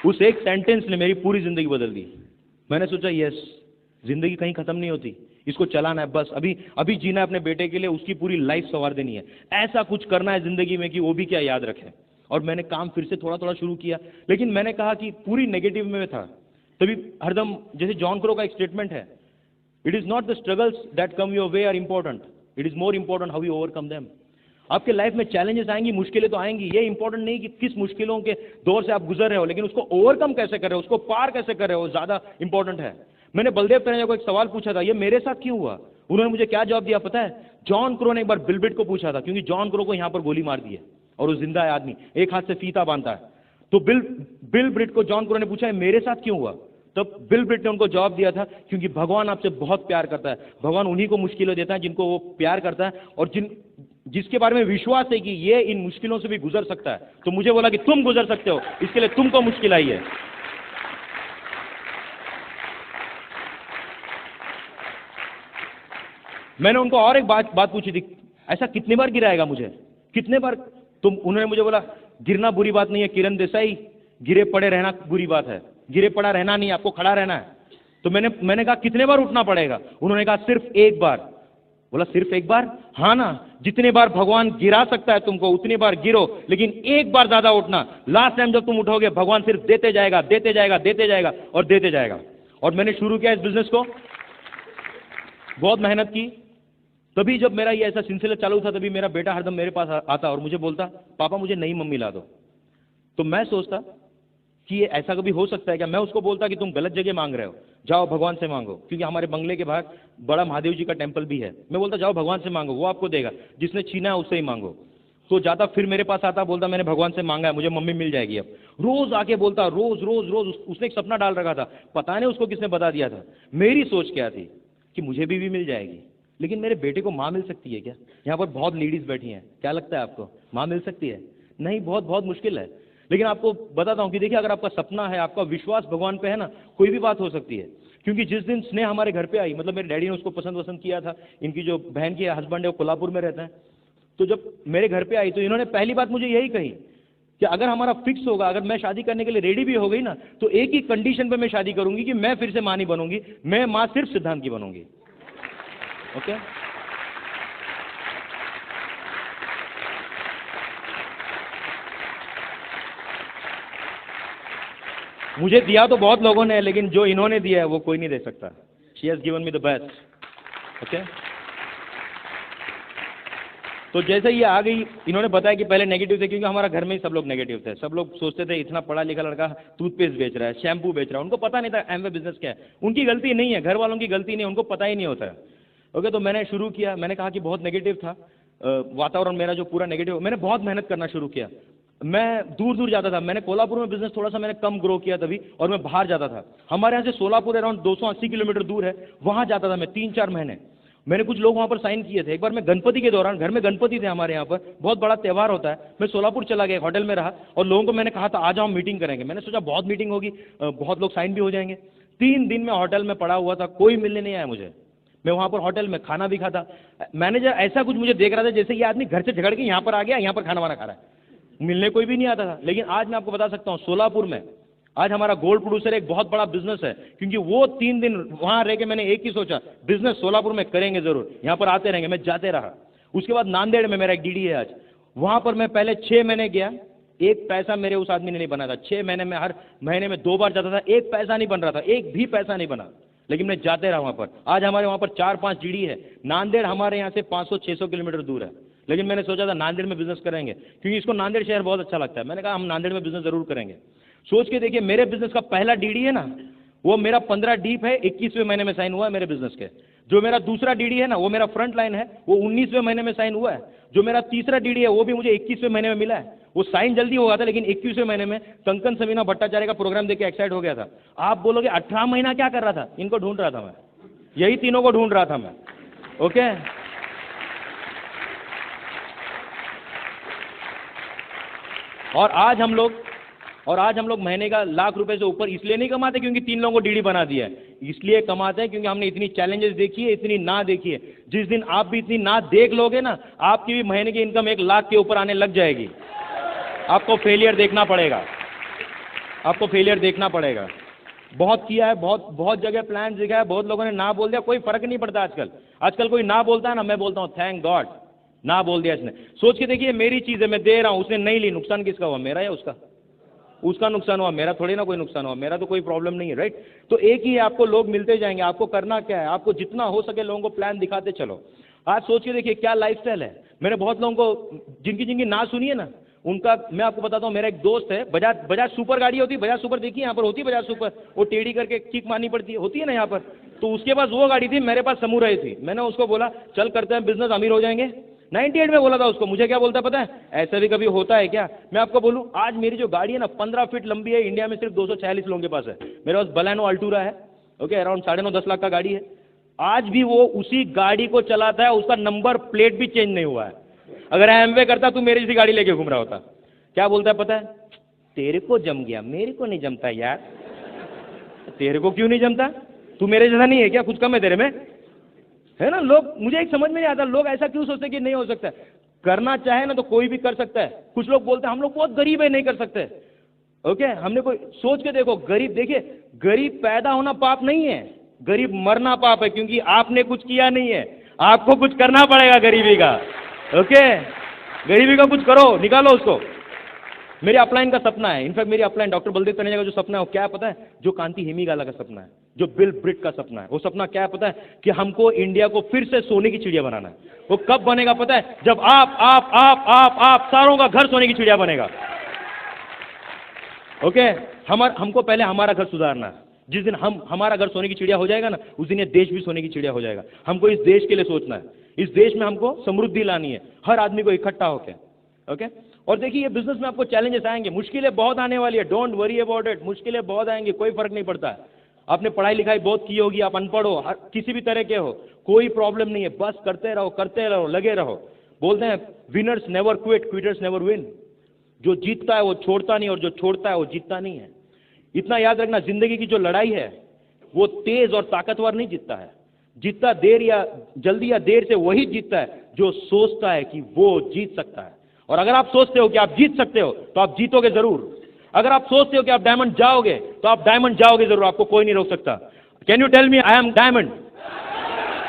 उस एक सेंटेंस ने मेरी पूरी जिंदगी बदल दी। मैंने सोचा यस, जिंदगी कहीं खत्म नहीं होती, इसको चलाना है, बस अभी जीना है अपने बेटे के लिए, उसकी पूरी लाइफ संवार देनी है, ऐसा कुछ करना है जिंदगी में कि वो भी क्या याद रखे। और मैंने काम फिर से थोड़ा थोड़ा शुरू किया, लेकिन मैंने कहा कि पूरी नेगेटिव में था। तभी हरदम जैसे जॉन क्रो का एक स्टेटमेंट है, it is not the struggles that come your way are important, it is more important how you overcome them. आपके लाइफ में चैलेंजेस आएंगी, मुश्किलें तो आएंगी, ये इंपॉर्टेंट नहीं कि किस मुश्किलों के दौर से आप गुजर रहे हो, लेकिन उसको ओवरकम कैसे कर रहे हो, उसको पार कैसे कर रहे हो, ज्यादा इंपॉर्टेंट है। मैंने बलदेव तनेजा को एक सवाल पूछा था, ये मेरे साथ क्यों हुआ? उन्होंने मुझे क्या जवाब दिया पता है? जॉन क्रो ने एक बार बिल ब्रिट को पूछा था, क्योंकि जॉन क्रो को यहां पर गोली मार दी है और वो जिंदा है आदमी, एक हाथ से फीता बांधता है। तो बिल ब्रिट को जॉन क्रो ने पूछा है मेरे साथ क्यों हुआ? तब बिल ब्रिट ने उनको जवाब दिया था, क्योंकि भगवान आपसे बहुत प्यार करता है, भगवान उन्हीं को मुश्किलें देता है जिनको वो प्यार करता है और जिसके बारे में विश्वास है कि ये इन मुश्किलों से भी गुजर सकता है। तो मुझे बोला कि तुम गुजर सकते हो, इसके लिए तुमको मुश्किल आई है। मैंने उनको और एक बात पूछी थी, ऐसा कितने बार गिराएगा मुझे, कितने बार तुम? उन्होंने मुझे बोला गिरना बुरी बात नहीं है किरण देसाई, गिरे पड़े रहना बुरी बात है, गिरे पड़ा रहना नहीं, आपको खड़ा रहना है। तो मैंने कहा कितने बार उठना पड़ेगा? उन्होंने कहा सिर्फ एक बार। बोला सिर्फ एक बार? हाँ ना, जितने बार भगवान गिरा सकता है तुमको उतनी बार गिरो, लेकिन एक बार ज्यादा उठना। लास्ट टाइम जब तुम उठोगे भगवान सिर्फ देते जाएगा, देते जाएगा, देते जाएगा और देते जाएगा। और मैंने शुरू किया इस बिजनेस को, बहुत मेहनत की। तभी जब मेरा ये ऐसा सिलसिला चालू था, तभी मेरा बेटा हरदम मेरे पास आता और मुझे बोलता पापा मुझे नई मम्मी ला दो। तो मैं सोचता कि ये ऐसा कभी हो सकता है क्या? मैं उसको बोलता कि तुम गलत जगह मांग रहे हो, जाओ भगवान से मांगो, क्योंकि हमारे बंगले के बाहर बड़ा महादेव जी का टेम्पल भी है। मैं बोलता जाओ भगवान से मांगो, वो आपको देगा, जिसने छीना है उससे ही मांगो। तो जाता, फिर मेरे पास आता, बोलता मैंने भगवान से मांगा है, मुझे मम्मी मिल जाएगी। अब रोज आके बोलता, रोज रोज रोज। उसने एक सपना डाल रखा था, पता नहीं उसको किसने बता दिया था। मेरी सोच क्या थी कि मुझे भी मिल जाएगी, लेकिन मेरे बेटे को माँ मिल सकती है क्या? यहाँ पर बहुत लेडीज बैठी हैं, क्या लगता है आपको माँ मिल सकती है? नहीं, बहुत बहुत मुश्किल है। लेकिन आपको बताता हूँ कि देखिए, अगर आपका सपना है, आपका विश्वास भगवान पे है ना, कोई भी बात हो सकती है। क्योंकि जिस दिन स्नेह हमारे घर पे आई, मतलब मेरे डैडी ने उसको पसंद किया था, इनकी जो बहन की हस्बैंड है वो कोल्हापुर में रहता है, तो जब मेरे घर पे आई तो इन्होंने पहली बात मुझे यही कही कि अगर हमारा फिक्स होगा, अगर मैं शादी करने के लिए रेडी भी हो गई ना, तो एक ही कंडीशन पे मैं शादी करूंगी कि मैं फिर से माँ नहीं बनूंगी, मैं माँ सिर्फ सिद्धांत की बनूंगी। ओके? मुझे दिया तो बहुत लोगों ने, लेकिन जो इन्होंने दिया है वो कोई नहीं दे सकता। She has given me the best. Okay? तो जैसे ये आ गई, इन्होंने बताया कि पहले नेगेटिव थे, क्योंकि हमारा घर में ही सब लोग नेगेटिव थे। सब लोग सोचते थे इतना पढ़ा लिखा लड़का टूथपेस्ट बेच रहा है, शैम्पू बेच रहा है, उनको पता नहीं था एमवे बिजनेस क्या है। उनकी गलती नहीं है, घर वालों की गलती नहीं है, उनको पता ही नहीं होता है। ओके? तो मैंने शुरू किया, मैंने कहा कि बहुत नेगेटिव था वातावरण मेरा जो पूरा नेगेटिव। मैंने बहुत मेहनत करना शुरू किया, मैं दूर दूर जाता था। मैंने कोल्हापुर में बिजनेस थोड़ा सा मैंने कम ग्रो किया तभी, और मैं बाहर जाता था। हमारे यहाँ से सोलापुर अराउंड 280 किलोमीटर दूर है, वहां जाता था मैं 3-4 महीने। मैंने कुछ लोग वहां पर साइन किए थे। एक बार मैं गणपति के दौरान, घर में गणपति थे हमारे यहाँ पर, बहुत बड़ा त्यौहार होता है, मैं सोलापुर चला गया, होटल में रहा और लोगों को मैंने कहा था आ जाओ मीटिंग करेंगे। मैंने सोचा बहुत मीटिंग होगी, बहुत लोग साइन भी हो जाएंगे। 3 दिन में होटल में पड़ा हुआ था, कोई मिलने नहीं आया मुझे। मैं वहां पर होटल में खाना भी खाता, मैनेजर ऐसा कुछ मुझे देख रहा था जैसे ये आदमी घर से झगड़ के यहाँ पर आ गया, यहाँ पर खाना वाना खा रहा है। मिलने कोई भी नहीं आता था। लेकिन आज मैं आपको बता सकता हूँ, सोलापुर में आज हमारा गोल्ड प्रोड्यूसर एक बहुत बड़ा बिजनेस है, क्योंकि वो 3 दिन वहां रह के मैंने एक ही सोचा, बिजनेस सोलापुर में करेंगे जरूर, यहाँ पर आते रहेंगे। मैं जाते रहा। उसके बाद नांदेड़ में मेरा एक डीडी है आज, वहां पर मैं पहले 6 महीने गया, एक पैसा मेरे उस आदमी ने नहीं बना था। 6 महीने में हर महीने में 2 बार जाता था, एक पैसा नहीं बन रहा था, एक भी पैसा नहीं बना, लेकिन मैं जाते रहा वहां पर। आज हमारे वहां पर 4-5 डीडी है। नांदेड़ हमारे यहाँ से 500-600 किलोमीटर दूर है, लेकिन मैंने सोचा था नांदेड़ में बिजनेस करेंगे, क्योंकि इसको नांदेड़ शहर बहुत अच्छा लगता है। मैंने कहा हम नांदेड़ में बिजनेस जरूर करेंगे। सोच के देखिए, मेरे बिजनेस का पहला डीडी है ना, वो मेरा 15 डीप है, 21वें महीने में साइन हुआ है मेरे बिजनेस के। जो मेरा दूसरा डीडी है ना, वो मेरा फ्रंट लाइन है, वो 19वें महीने में साइन हुआ है। जो मेरा तीसरा डीडी है वो भी मुझे 21वें महीने में मिला है। वो साइन जल्दी हुआ था, लेकिन 21वें महीने में कंकन समीना भट्टाचार्य का प्रोग्राम देख के एक्साइट हो गया था। आप बोलोगे 18 महीना क्या कर रहा था? इनको ढूंढ रहा था मैं, यही तीनों को ढूंढ रहा था मैं। ओके, और आज हम लोग महीने का ₹1,00,000 से ऊपर इसलिए नहीं कमाते क्योंकि 3 लोगों को डीडी बना दिया है, इसलिए कमाते हैं क्योंकि हमने इतनी चैलेंजेस देखी है, इतनी ना देखी है। जिस दिन आप भी इतनी ना देख लोगे ना, आपकी भी महीने की इनकम 1,00,000 के ऊपर आने लग जाएगी। आपको फेलियर देखना पड़ेगा, आपको फेलियर देखना पड़ेगा। बहुत किया है, बहुत जगह प्लान दिखा है, बहुत लोगों ने ना बोल दिया, कोई फर्क नहीं पड़ता। आजकल कोई ना बोलता है ना, मैं बोलता हूँ थैंक गॉड, ना बोल दिया इसने। सोच के देखिए, मेरी चीज है, मैं दे रहा हूं, उसने नहीं ली, नुकसान किसका हुआ? मेरा या उसका? उसका नुकसान हुआ, मेरा थोड़ी ना कोई नुकसान हुआ, मेरा तो कोई प्रॉब्लम नहीं है, राइट? तो एक ही है, आपको लोग मिलते जाएंगे। आपको करना क्या है? आपको जितना हो सके लोगों को प्लान दिखाते चलो। आज सोच के देखिए क्या लाइफस्टाइल है। मैंने बहुत लोगों को जिनकी ना सुनी है ना, उनका मैं आपको बताता हूँ। मेरा एक दोस्त है, बजाज सुपर गाड़ी होती है, बजाज सुपर देखी यहाँ पर होती है, बजाज सुपर, वो टेढ़ी करके किक मारनी पड़ती है, होती है ना यहाँ पर। तो उसके पास वो गाड़ी थी, मेरे पास समुराई थी। मैंने उसको बोला चल करते हैं बिजनेस, अमीर हो जाएंगे। 98 में बोला था उसको। मुझे क्या बोलता पता है? ऐसा भी कभी होता है क्या? मैं आपको बोलूं, आज मेरी जो गाड़ी है ना 15 फीट लंबी है, इंडिया में सिर्फ 246 लोगों के पास है। मेरे पास बलेनो अल्टूरा है, ओके, अराउंड 9.5-10 लाख का गाड़ी है। आज भी वो उसी गाड़ी को चलाता है, उसका नंबर प्लेट भी चेंज नहीं हुआ है। अगर एमवे करता तू मेरी जैसी गाड़ी लेके घूम रहा होता। क्या बोलता है पता है? तेरे को जम गया, मेरे को नहीं जमता यार। तेरे को क्यों नहीं जमता? तू मेरे जैसा नहीं है क्या? कुछ कम है तेरे में, है ना? लोग, मुझे एक समझ में नहीं आता, लोग ऐसा क्यों सोचते हैं कि नहीं हो सकता? करना चाहे ना तो कोई भी कर सकता है। कुछ लोग बोलते हैं हम लोग बहुत गरीब है, नहीं कर सकते। ओके, हमने कोई सोच के देखो, गरीब, देखिए गरीब पैदा होना पाप नहीं है, गरीब मरना पाप है, क्योंकि आपने कुछ किया नहीं है, आपको कुछ करना पड़ेगा गरीबी का। ओके, गरीबी का कुछ करो, निकालो उसको। मेरी अपलाइन का सपना है, इनफैक्ट मेरी अपलाइन डॉक्टर बलदेव तनेजा का जो सपना है वो क्या है पता है? जो कांति हेमीगाला का सपना है, जो बिल ब्रिट का सपना है। वो सपना क्या है पता है? कि हमको इंडिया को फिर से सोने की चिड़िया बनाना है। वो कब बनेगा पता है? जब आप सारों का घर सोने की चिड़िया बनेगा। ओके, हमको पहले हमारा घर सुधारना है। जिस दिन हमारा घर सोने की चिड़िया हो जाएगा ना, उस दिन ये देश भी सोने की चिड़िया हो जाएगा। हमको इस देश के लिए सोचना है, इस देश में हमको समृद्धि लानी है, हर आदमी को इकट्ठा होकर। ओके, और देखिए ये बिजनेस में आपको चैलेंजेस आएंगे, मुश्किलें बहुत आने वाली है, डोंट वरी अबाउट इट। मुश्किलें बहुत आएंगी, कोई फर्क नहीं पड़ता है। आपने पढ़ाई लिखाई बहुत की होगी, आप अनपढ़ हो, किसी भी तरह के हो, कोई प्रॉब्लम नहीं है, बस करते रहो, लगे रहो। बोलते हैं winners never quit, quitters never win. जो जीतता है वो छोड़ता नहीं, और जो छोड़ता है वो जीतता नहीं है। इतना याद रखना, जिंदगी की जो लड़ाई है वो तेज और ताकतवर नहीं जीतता है। जीतता जल्दी या देर से वही जीतता है जो सोचता है कि वो जीत सकता है। और अगर आप सोचते हो कि आप जीत सकते हो तो आप जीतोगे जरूर। अगर आप सोचते हो कि आप डायमंड जाओगे तो आप डायमंड जाओगे जरूर, आपको कोई नहीं रोक सकता। Can you tell me I am diamond?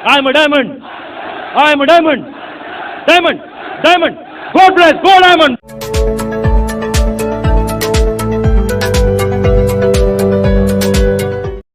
I am a diamond, I am a diamond, diamond, diamond. God bless, go diamond.